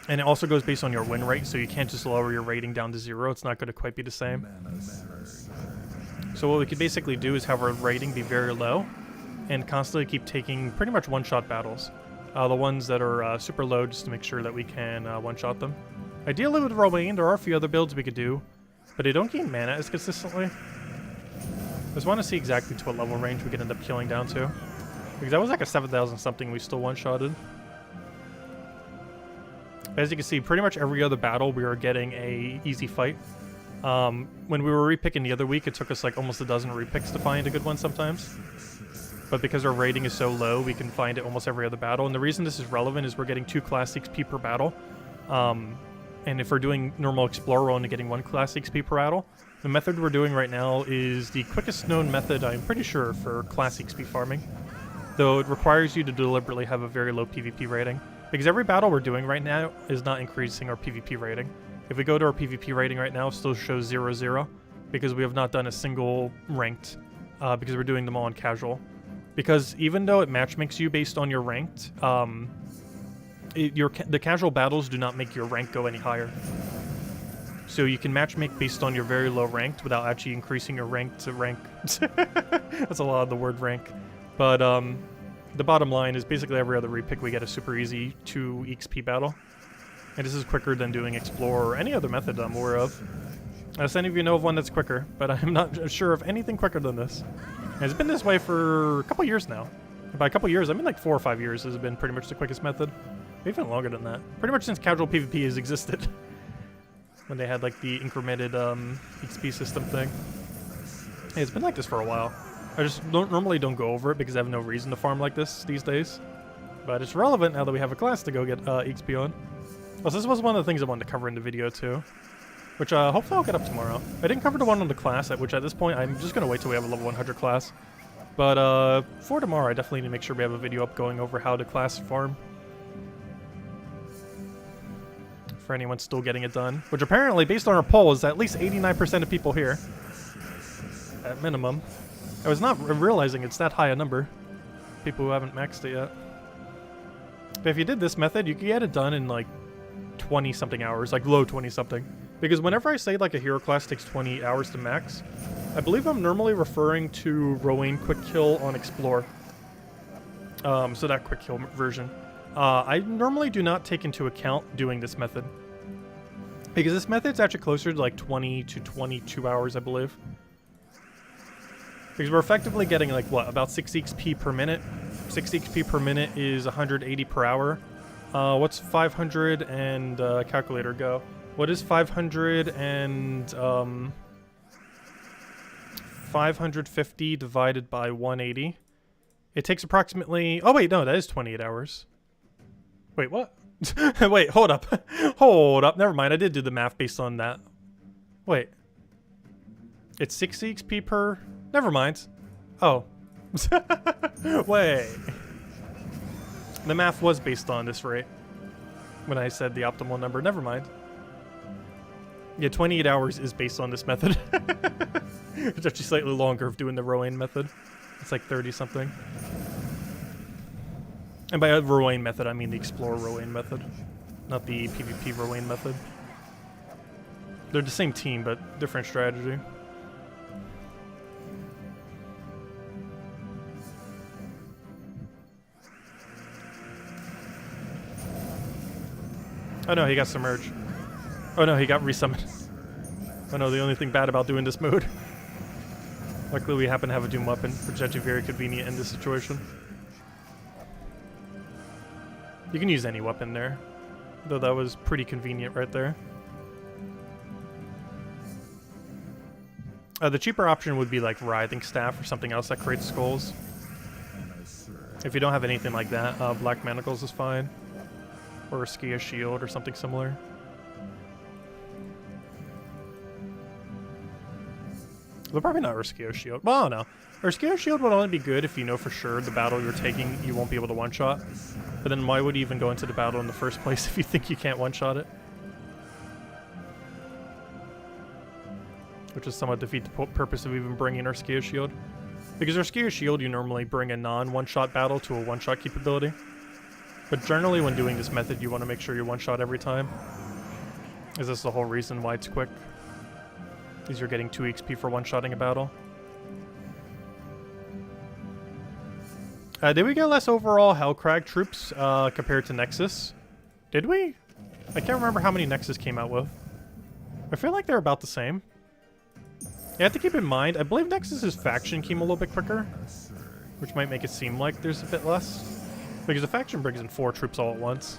And it also goes based on your win rate, so you can't just lower your rating down to 0. It's not going to quite be the same. So what we could basically do is have our rating be very low and constantly keep taking pretty much one-shot battles. The ones that are super low, just to make sure that we can one-shot them. Ideally with Rowan, there are a few other builds we could do, but they don't gain mana as consistently. I just want to see exactly to what level range we could end up killing down to. Because that was like a 7,000 something we still one-shotted. As you can see, pretty much every other battle we were getting a easy fight. When we were repicking the other week, it took us like almost a dozen repicks to find a good one sometimes. But because our rating is so low, we can find it almost every other battle. And the reason this is relevant is we're getting 2 class XP per battle. And if we're doing normal Explorer, we're only getting 1 class XP per battle. The method we're doing right now is the quickest known method, I'm pretty sure, for class XP farming. Though it requires you to deliberately have a very low PvP rating. Because every battle we're doing right now is not increasing our PvP rating. If we go to our PvP rating right now, it still shows 0-0. Because we have not done a single ranked. Because we're doing them all on casual. Because even though it matchmakes you based on your ranked, the casual battles do not make your rank go any higher. So you can matchmake based on your very low ranked without actually increasing your rank to rank. That's a lot of the word rank. But the bottom line is basically every other repick we get a super easy 2 XP battle. And this is quicker than doing Explorer or any other method I'm aware of. Unless any of you know of one that's quicker, but I'm not sure of anything quicker than this. And it's been this way for a couple years now. And by a couple years, I mean like 4 or 5 years has been pretty much the quickest method. Even longer than that. Pretty much since casual PvP has existed. When they had like the incremented XP system thing. Hey, it's been like this for a while. I just normally don't go over it because I have no reason to farm like this these days. But it's relevant now that we have a class to go get XP on. Also, this was one of the things I wanted to cover in the video too. Which hopefully I'll get up tomorrow. I didn't cover the one on the class, which at this point I'm just going to wait till we have a level 100 class. But for tomorrow I definitely need to make sure we have a video up going over how to class farm. For anyone still getting it done. Which apparently, based on our poll, is at least 89% of people here. At minimum. I was not realizing it's that high a number. People who haven't maxed it yet. But if you did this method, you could get it done in like 20-something hours. Like low 20-something. Because whenever I say like a hero class takes 20 hours to max, I believe I'm normally referring to Rowan Quick Kill on Explore. So that Quick Kill version. I normally do not take into account doing this method. Because this method's actually closer to like 20 to 22 hours, I believe. Because we're effectively getting like, what, about 6 XP per minute? 6 XP per minute is 180 per hour. What's 500 and calculator go? What is 500 and 550 divided by 180? It takes approximately... Oh wait, no, that is 28 hours. Wait, what? Wait, hold up. Hold up. Never mind. I did do the math based on that. Wait. It's 6 XP per... Never mind. Oh. Wait. The math was based on this rate. When I said the optimal number. Never mind. Yeah, 28 hours is based on this method. It's actually slightly longer of doing the Rowan method. It's like 30-something. And by Rowan method, I mean the Explore Rowan method, not the PvP Rowan method. They're the same team, but different strategy. Oh no, he got submerged. Oh no, he got resummoned. Oh no, the only thing bad about doing this mode. Luckily we happen to have a Doom weapon, which is actually very convenient in this situation. You can use any weapon there, though that was pretty convenient right there. The cheaper option would be like Writhing Staff or something else that creates skulls. If you don't have anything like that, Black Manacles is fine. Or a Skia Shield or something similar. They'll probably not Urskia Shield. Well, I don't know. Urskia Shield would only be good if you know for sure the battle you're taking you won't be able to one-shot. But then why would you even go into the battle in the first place if you think you can't one-shot it? Which is somewhat defeat the purpose of even bringing Urskia Shield. Because Urskia Shield, you normally bring a non-one-shot battle to a one-shot capability. But generally when doing this method, you want to make sure you one-shot every time. Is this the whole reason why it's quick? Because you're getting 2 XP for one-shotting a battle. Did we get less overall Hellcrag troops compared to Nexus? Did we? I can't remember how many Nexus came out with. I feel like they're about the same. You have to keep in mind, I believe Nexus's faction came a little bit quicker, which might make it seem like there's a bit less. Because the faction brings in 4 troops all at once.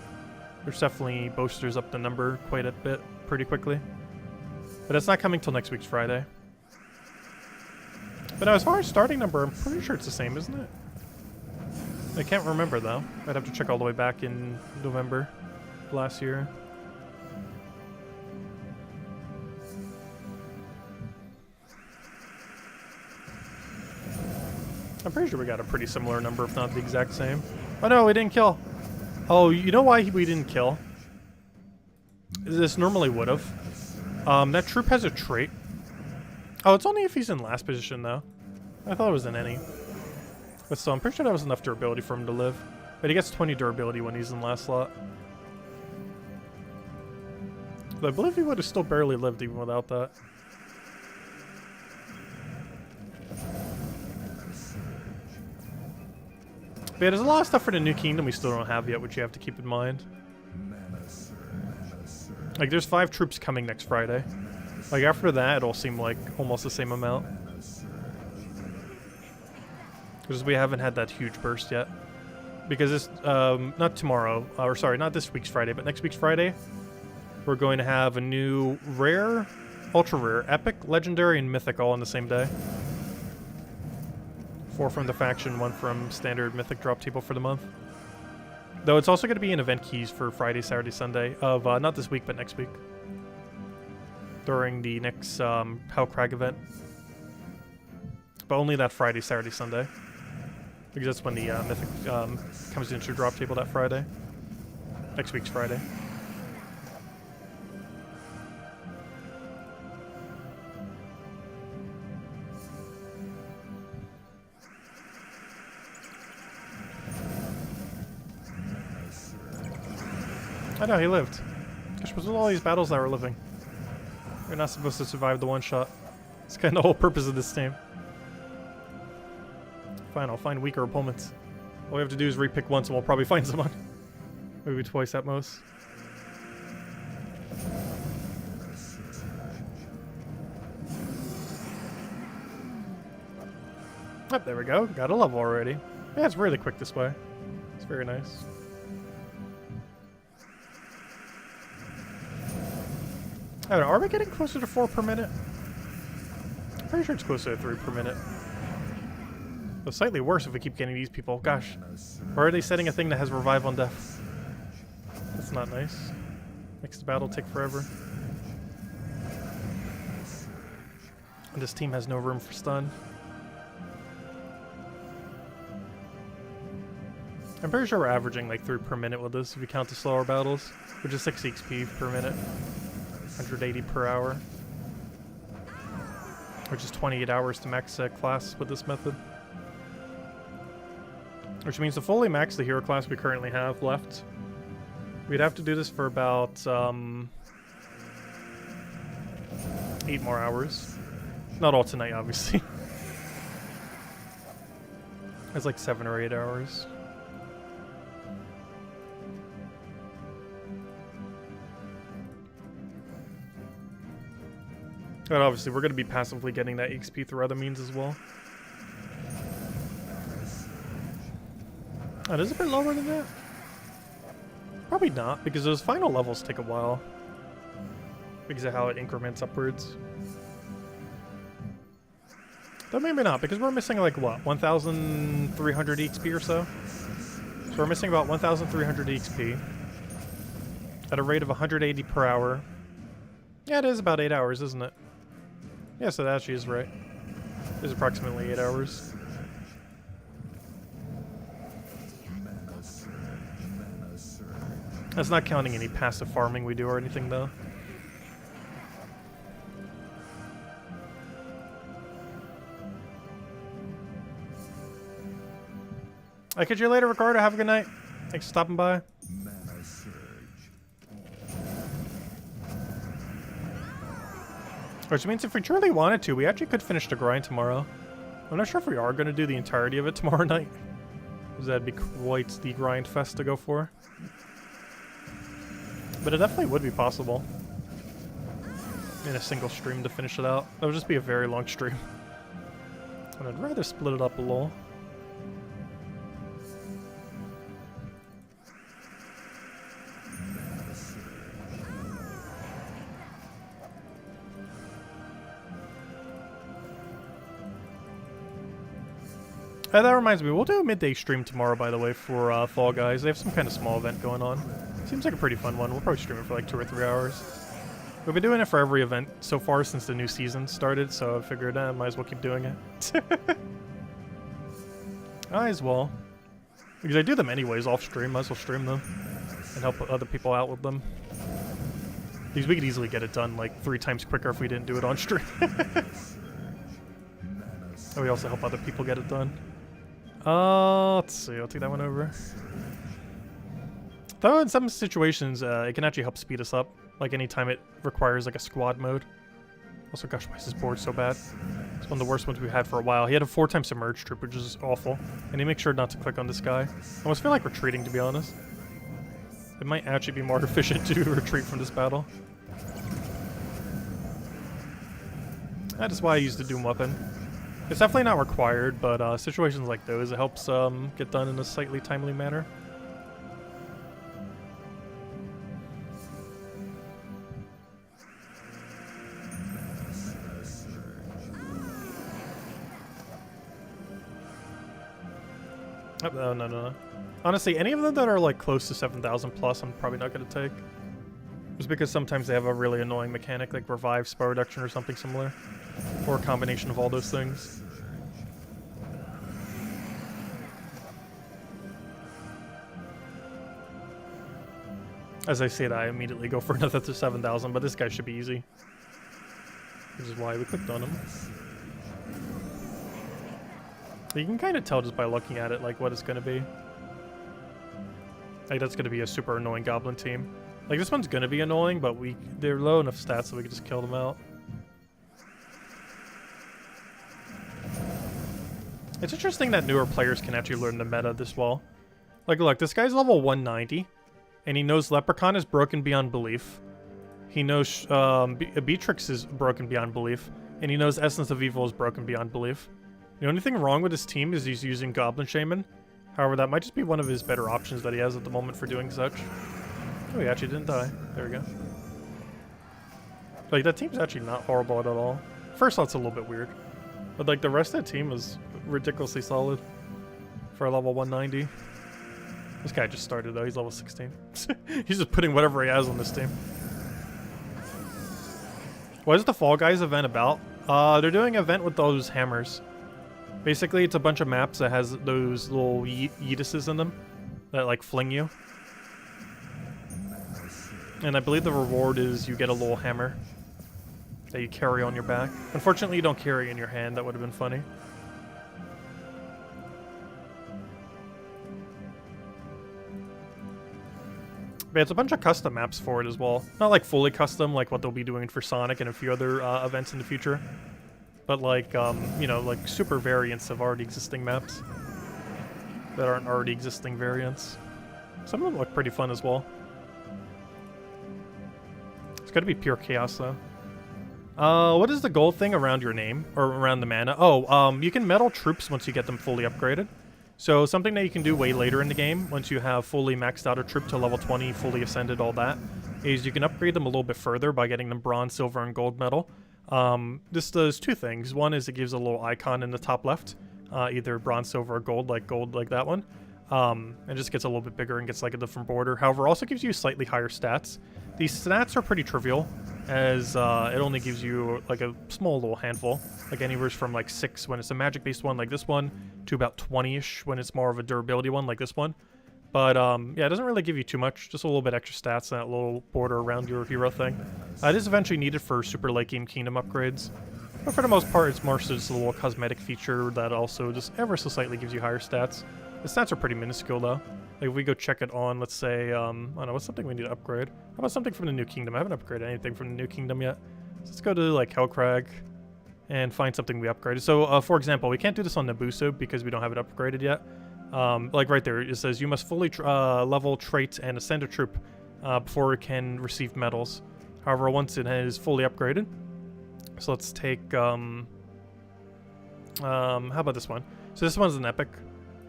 Which definitely boosters up the number quite a bit pretty quickly. But it's not coming till next week's Friday. But now, as far as starting number, I'm pretty sure it's the same, isn't it? I can't remember, though. I'd have to check all the way back in November last year. I'm pretty sure we got a pretty similar number, if not the exact same. Oh no, we didn't kill. Oh, you know why we didn't kill? This normally would have. That troop has a trait. Oh, it's only if he's in last position, though. I thought it was in any. But still, I'm pretty sure that was enough durability for him to live. But he gets 20 durability when he's in last slot. But I believe he would have still barely lived even without that. But yeah, there's a lot of stuff for the New Kingdom we still don't have yet, which you have to keep in mind. Like, there's 5 troops coming next Friday. Like, after that, it'll seem like almost the same amount. Because we haven't had that huge burst yet. Because this, not tomorrow, or sorry, not this week's Friday, but next week's Friday, we're going to have a new rare, ultra rare, epic, legendary, and mythic all on the same day. 4 from the faction, 1 from standard mythic drop table for the month. Though it's also going to be in event keys for Friday, Saturday, Sunday of not this week, but next week. During the next Hellcrag event. But only that Friday, Saturday, Sunday. Because that's when the mythic comes into drop table that Friday. Next week's Friday. I know, he lived. Gosh, was with all these battles that were living. You're not supposed to survive the one shot. It's kind of the whole purpose of this team. Fine, I'll find weaker opponents. All we have to do is repick once and we'll probably find someone. Maybe twice at most. Yep, there we go. Got a level already. Yeah, it's really quick this way. It's very nice. I don't know, are we getting closer to 4 per minute? I'm pretty sure it's closer to 3 per minute. But slightly worse if we keep getting these people. Gosh. Or are they setting a thing that has revive on death? That's not nice. Makes the battle take forever. And this team has no room for stun. I'm pretty sure we're averaging like 3 per minute with this if you count the slower battles, which is 6 XP per minute. 180 per hour. Which is 28 hours to max class with this method. Which means to fully max the hero class we currently have left, we'd have to do this for about 8 more hours. Not all tonight, obviously. It's like 7 or 8 hours. But obviously, we're going to be passively getting that XP through other means as well. Oh, it is a bit lower than that? Probably not, because those final levels take a while. Because of how it increments upwards. Though maybe not, because we're missing like what, 1,300 EXP or so? So we're missing about 1,300 EXP at a rate of 180 per hour. Yeah, it is about 8 hours, isn't it? Yeah, so that actually is right. It is approximately 8 hours. That's not counting any passive farming we do or anything, though. I'll catch you later, Ricardo. Have a good night. Thanks for stopping by. Which means if we truly wanted to, we actually could finish the grind tomorrow. I'm not sure if we are going to do the entirety of it tomorrow night, because that'd be quite the grind fest to go for. But it definitely would be possible in a single stream to finish it out. That would just be a very long stream. And I'd rather split it up a little. That reminds me, we'll do a midday stream tomorrow, by the way, for Fall Guys. They have some kind of small event going on. Seems like a pretty fun one. We'll probably stream it for like 2 or 3 hours. We've been doing it for every event so far since the new season started, so I figured I might as well keep doing it. Might as well. Because I do them anyways off stream, might as well stream them. And help other people out with them. Because we could easily get it done like 3 times quicker if we didn't do it on stream. And we also help other people get it done. Let's see, I'll take that one over. Though in some situations, it can actually help speed us up. Like anytime it requires like a squad mode. Also, gosh, why is this board so bad? It's one of the worst ones we've had for a while. He had a 4-time submerge troop, which is awful. And he makes sure not to click on this guy. I almost feel like retreating, to be honest. It might actually be more efficient to retreat from this battle. That is why I use the Doom weapon. It's definitely not required, but situations like those, it helps get done in a slightly timely manner. Oh, no. Honestly, any of them that are like close to 7,000 plus, I'm probably not going to take. Just because sometimes they have a really annoying mechanic like revive, spell reduction, or something similar. Or a combination of all those things. As I say that, I immediately go for another 7,000, but this guy should be easy. Which is why we clicked on him. You can kind of tell just by looking at it, like, what it's going to be. Like, that's going to be a super annoying goblin team. Like, this one's going to be annoying, but they're low enough stats so we can just kill them out. It's interesting that newer players can actually learn the meta this well. Like, look, this guy's level 190, and he knows Leprechaun is broken beyond belief. He knows Beatrix is broken beyond belief, and he knows Essence of Evil is broken beyond belief. The only thing wrong with his team is he's using Goblin Shaman. However, that might just be one of his better options that he has at the moment for doing such. Oh, he actually didn't die. There we go. Like, that team's actually not horrible at all. First thought's a little bit weird. But, like, the rest of the team is ridiculously solid for a level 190. This guy just started, though. He's level 16. He's just putting whatever he has on this team. What is the Fall Guys event about? They're doing an event with those hammers. Basically, it's a bunch of maps that has those little yeetuses in them that, like, fling you. And I believe the reward is you get a little hammer that you carry on your back. Unfortunately, you don't carry it in your hand. That would have been funny. But it's a bunch of custom maps for it as well. Not like fully custom, like what they'll be doing for Sonic and a few other events in the future. But like, you know, like super variants of already existing maps that aren't already existing variants. Some of them look pretty fun as well. It's gotta be pure chaos though. What is the gold thing around your name? Or around the mana? Oh, you can medal troops once you get them fully upgraded. So something that you can do way later in the game, once you have fully maxed out a troop to level 20, fully ascended, all that, is you can upgrade them a little bit further by getting them bronze, silver, and gold medal. This does two things. One is it gives a little icon in the top left, either bronze, silver, or gold like that one. It just gets a little bit bigger and gets like a different border. However, also gives you slightly higher stats. These stats are pretty trivial, as it only gives you like a small little handful, like anywhere from like 6 when it's a magic-based one like this one, to about 20-ish when it's more of a durability one like this one. But yeah, it doesn't really give you too much, just a little bit extra stats and that little border around your hero thing. It is eventually needed for super late game kingdom upgrades, but for the most part it's more so just a little cosmetic feature that also just ever so slightly gives you higher stats. The stats are pretty minuscule though. Like if we go check it on, let's say, I don't know, what's something we need to upgrade? How about something from the new kingdom? I haven't upgraded anything from the new kingdom yet. So let's go to like Hellcrag and find something we upgraded. So for example, we can't do this on Nabuso because we don't have it upgraded yet. Like right there, it says you must fully level traits and ascend a troop before it can receive medals. However, once it is fully upgraded, so let's take, how about this one? So this one's an epic.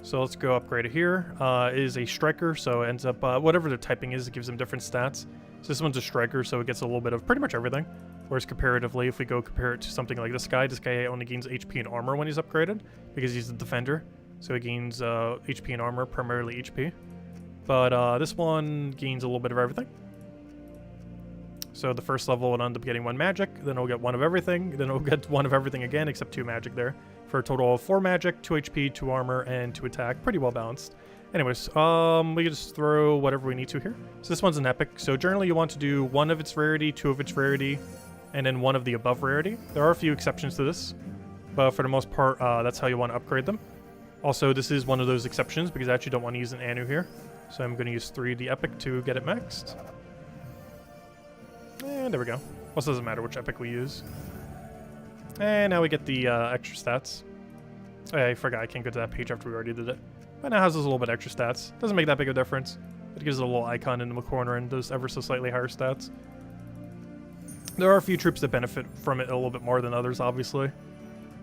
So let's go upgrade it here. It is a striker, so it ends up, whatever the typing is, it gives them different stats. So this one's a striker, so it gets a little bit of pretty much everything. Whereas comparatively, if we go compare it to something like this guy only gains HP and armor when he's upgraded, because he's a defender. So it gains HP and armor, primarily HP. But this one gains a little bit of everything. So the first level it'll end up getting 1 magic, then it'll get 1 of everything, then it'll get 1 of everything again, except 2 magic there. For a total of 4 magic, 2 HP, 2 armor, and 2 attack. Pretty well balanced. Anyways, we can just throw whatever we need to here. So this one's an epic. So generally you want to do 1 of its rarity, 2 of its rarity, and then 1 of the above rarity. There are a few exceptions to this, but for the most part, that's how you want to upgrade them. Also, this is one of those exceptions because I actually don't want to use an Anu here. So I'm going to use 3 the epic to get it maxed. And there we go. Also doesn't matter which epic we use. And now we get the extra stats. Oh, yeah, I forgot I can't go to that page after we already did it. But now it has a little bit extra stats. Doesn't make that big of a difference. It gives it a little icon in the corner and those ever so slightly higher stats. There are a few troops that benefit from it a little bit more than others, obviously.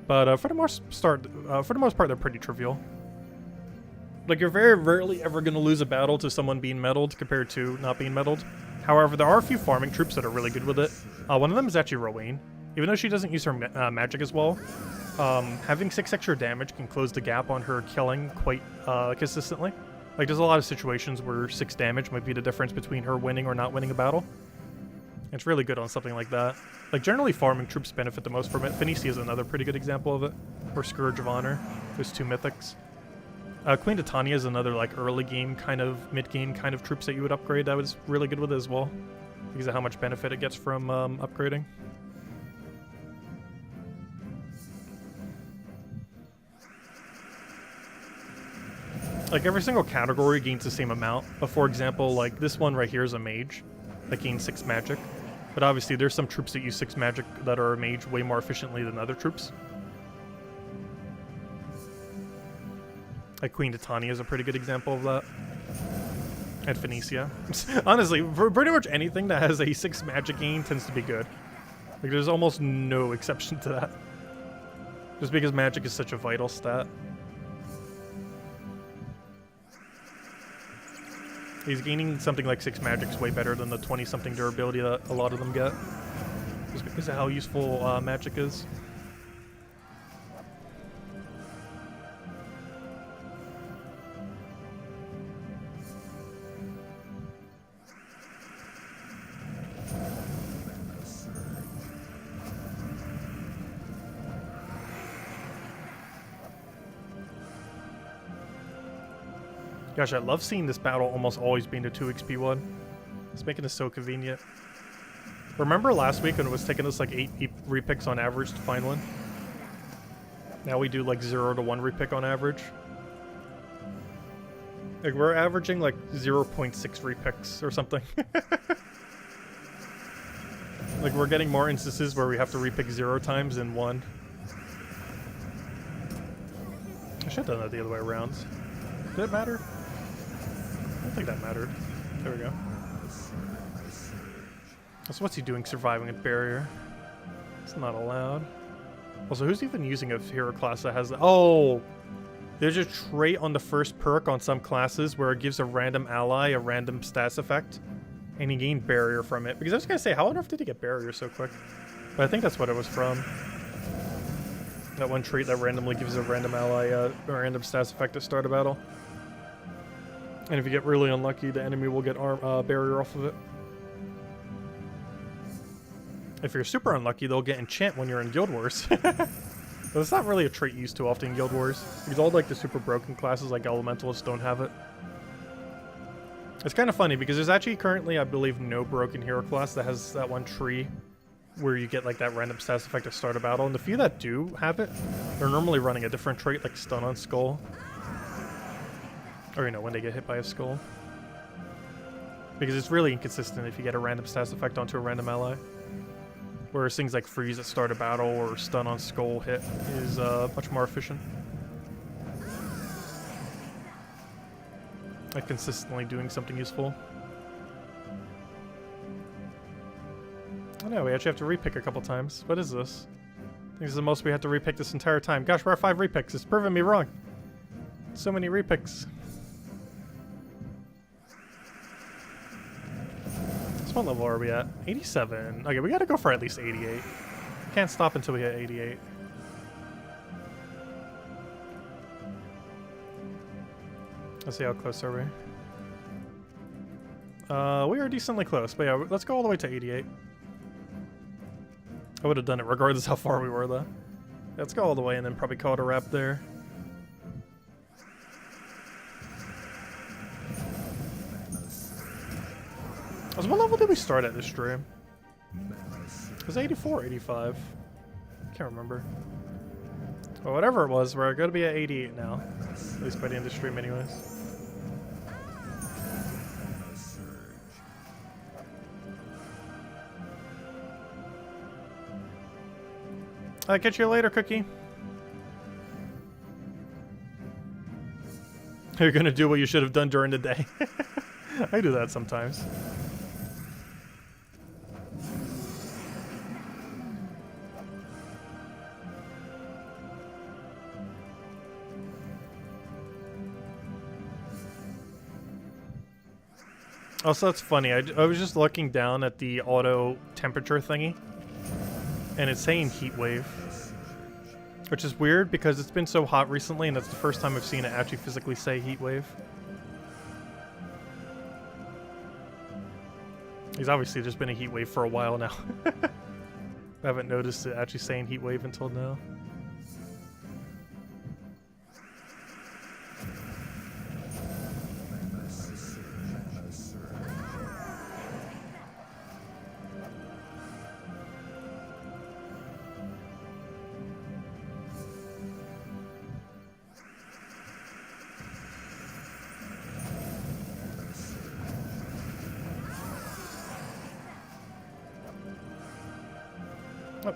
But for the most part, they're pretty trivial. Like, you're very rarely ever going to lose a battle to someone being meddled compared to not being meddled. However, there are a few farming troops that are really good with it. One of them is actually Rowain. Even though she doesn't use her magic as well, having 6 extra damage can close the gap on her killing quite consistently. Like, there's a lot of situations where 6 damage might be the difference between her winning or not winning a battle. It's really good on something like that. Like, generally farming troops benefit the most from it. Phoenicia is another pretty good example of it. Or Scourge of Honor. There's 2 mythics. Queen Titania is another, like, early game kind of, mid-game kind of troops that you would upgrade that was really good with it as well. Because of how much benefit it gets from upgrading. Like, every single category gains the same amount. But for example, like, this one right here is a mage that gains 6 magic. But obviously, there's some troops that use 6 magic that are a mage way more efficiently than other troops. Like, Queen Titania is a pretty good example of that. And Phoenicia. Honestly, for pretty much anything that has a 6 magic gain tends to be good. Like, there's almost no exception to that. Just because magic is such a vital stat. He's gaining something like 6 magic is way better than the 20-something durability that a lot of them get. Just because of how useful magic is. Gosh, I love seeing this battle almost always being the 2 XP one. It's making this so convenient. Remember last week when it was taking us like 8 repicks on average to find one? Now we do like 0 to 1 repick on average. Like, we're averaging like 0.6 repicks or something. Like, we're getting more instances where we have to repick 0 times than 1. I should have done that the other way around. Did it matter? I don't think that mattered. There we go. So what's he doing surviving a barrier? It's not allowed. Also, who's even using a hero class that has... Oh! There's a trait on the first perk on some classes where it gives a random ally a random stats effect. And he gained barrier from it. Because I was going to say, how on earth did he get barrier so quick? But I think that's what it was from. That one trait that randomly gives a random ally a random stats effect to start a battle. And if you get really unlucky, the enemy will get barrier off of it. If you're super unlucky, they'll get enchant when you're in Guild Wars. But it's not really a trait used too often in Guild Wars, because all like the super broken classes like Elementalists don't have it. It's kind of funny because there's actually currently, I believe, no broken hero class that has that one tree where you get like that random stats effect to start a battle. And the few that do have it, they're normally running a different trait like stun on skull. Or, you know, when they get hit by a skull. Because it's really inconsistent if you get a random stats effect onto a random ally. Whereas things like freeze at start a battle or stun on skull hit is much more efficient. Like consistently doing something useful. Oh no, we actually have to repick a couple times. What is this? I think this is the most we had to repick this entire time. Gosh, we're at 5 repicks. It's proving me wrong. So many repicks. What level are we at? 87. Okay, we gotta go for at least 88. Can't stop until we hit 88. Let's see how close are we. We are decently close, but yeah, let's go all the way to 88. I would have done it regardless how far we were, though. Let's go all the way and then probably call it a wrap there. What level did we start at this stream? It was 84, 85. Can't remember. Well, whatever it was, we're going to be at 88 now. At least by the end of the stream anyways. I'll catch you later, Cookie. You're going to do what you should have done during the day. I do that sometimes. Also, that's funny. I was just looking down at the auto temperature thingy, and it's saying heat wave, which is weird because it's been so hot recently, and that's the first time I've seen it actually physically say heat wave. Because obviously there's been a heat wave for a while now. I haven't noticed it actually saying heat wave until now.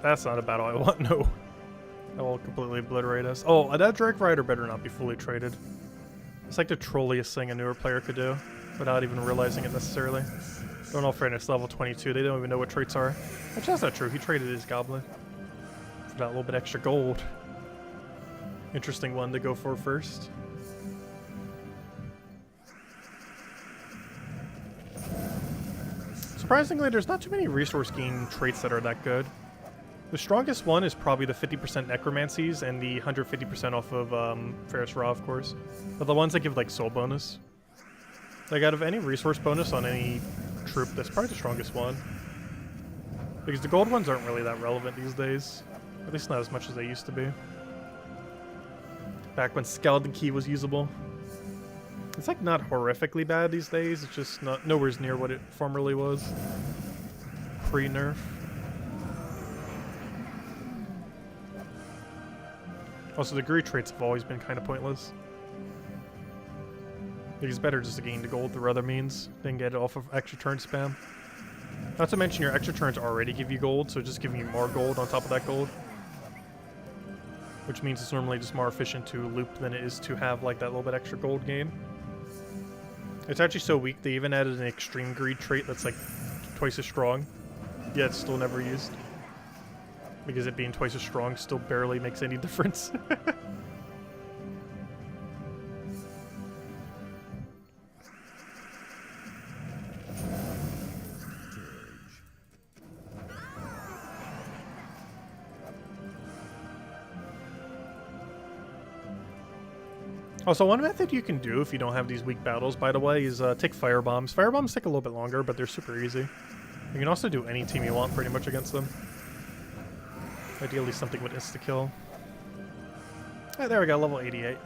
That's not a battle I want, no. That will completely obliterate us. Oh, that Drake Rider better not be fully traded. It's like the trolliest thing a newer player could do, without even realizing it necessarily. But in all fairness, level 22, they don't even know what traits are. Which that's not true, he traded his Goblin. For that little bit extra gold. Interesting one to go for first. Surprisingly, there's not too many resource gain traits that are that good. The strongest one is probably the 50% Necromancies and the 150% off of Ferris Raw, of course. But the ones that give like soul bonus. Like out of any resource bonus on any troop, that's probably the strongest one. Because the gold ones aren't really that relevant these days. At least not as much as they used to be. Back when Skeleton Key was usable. It's like not horrifically bad these days, it's just not nowhere near what it formerly was. Pre-nerf. Also, the greed traits have always been kind of pointless. It's better just to gain the gold through other means than get it off of extra turn spam. Not to mention your extra turns already give you gold, so just giving you more gold on top of that gold. Which means it's normally just more efficient to loop than it is to have like that little bit extra gold gain. It's actually so weak they even added an extreme greed trait that's like twice as strong, yet it's still never used. Because it being twice as strong still barely makes any difference. Also, one method you can do if you don't have these weak battles, by the way, is take fire bombs. Fire bombs take a little bit longer, but they're super easy. You can also do any team you want pretty much against them. Ideally something with insta-kill. Oh, there we go, level 88.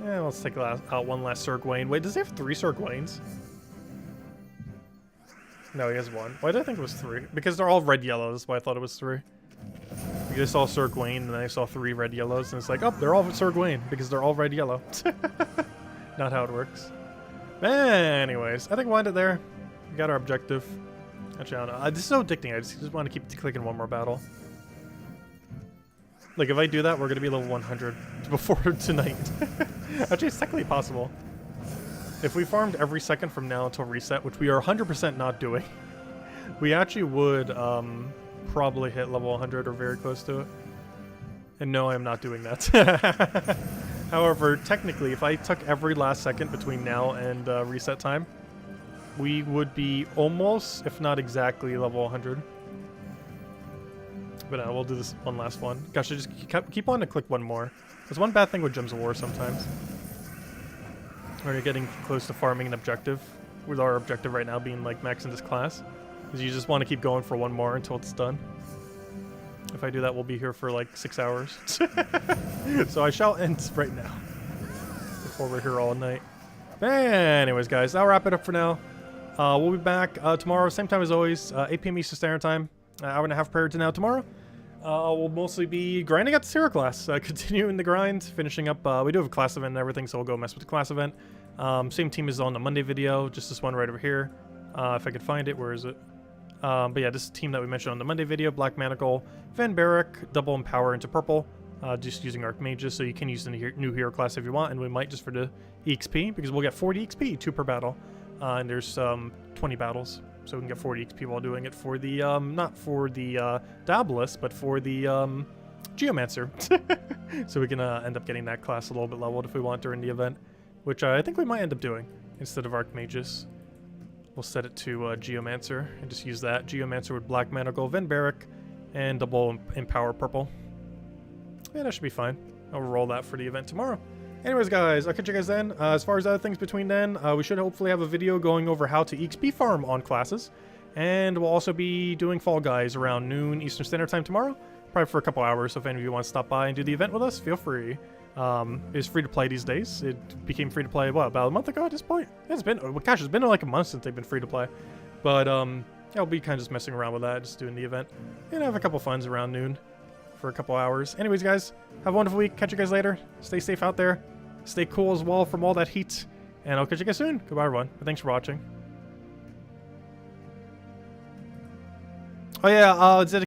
Yeah, let's take out one last Sir Gawain. Wait, does he have 3 Sir Gawains? No, he has 1. Why did I think it was 3? Because they're all red-yellow, that's why I thought it was 3. I saw Sir Gawain, and then I saw 3 red-yellows, and it's like, oh, they're all Sir Gawain, because they're all red-yellow. Not how it works. Anyways, I think we'll end it there. We got our objective. Actually, I don't know. This is so addicting, I just want to keep clicking one more battle. Like, if I do that, we're going to be level 100 before tonight. Actually, it's technically possible. If we farmed every second from now until reset, which we are 100% not doing, we actually would probably hit level 100 or very close to it. And no, I am not doing that. However, technically, if I took every last second between now and reset time, we would be almost, if not exactly, level 100. But we'll do this one last one. Gosh, I just keep wanting to click one more. There's one bad thing with Gems of War sometimes. We're getting close to farming an objective, with our objective right now being like max in this class. Because you just want to keep going for one more until it's done. If I do that, we'll be here for like 6 hours. So I shall end right now. Before we're here all night. Anyways, guys, I'll wrap it up for now. We'll be back tomorrow, same time as always, 8 p.m. Eastern Standard Time. Hour and a half prior to now tomorrow. We'll mostly be grinding at the Zero class, continuing the grind, finishing up. We do have a class event and everything, so we'll go mess with the class event. Same team as on the Monday video, just this one right over here. If I could find it, where is it? But yeah, this team that we mentioned on the Monday video, Black Manacle, Van Barrack, double empower into purple, just using Archmages, so you can use the new hero class if you want, and we might just for the EXP, because we'll get 40 XP, 2 per battle, and there's 20 battles. So we can get 40 XP while doing it for the, not for the Dabless, but for the Geomancer. So we can end up getting that class a little bit leveled if we want during the event, which I think we might end up doing instead of Archmages. We'll set it to Geomancer and just use that. Geomancer with Black Manacle, Van Barrack, and double Empower Purple. Yeah, that should be fine. I'll roll that for the event tomorrow. Anyways, guys, I'll catch you guys then. As far as other things between then, we should hopefully have a video going over how to EXP farm on classes. And we'll also be doing Fall Guys around noon Eastern Standard Time tomorrow. Probably for a couple hours, so if any of you want to stop by and do the event with us, feel free. It's free to play these days. It became free to play, what, about a month ago at this point? It's been, oh, gosh, it's been like a month since they've been free to play. But, yeah, I'll be kind of just messing around with that, just doing the event. And have a couple funds around noon for a couple hours. Anyways, guys, have a wonderful week. Catch you guys later. Stay safe out there. Stay cool as well from all that heat. And I'll catch you guys soon. Goodbye, everyone. Thanks for watching. Oh, yeah,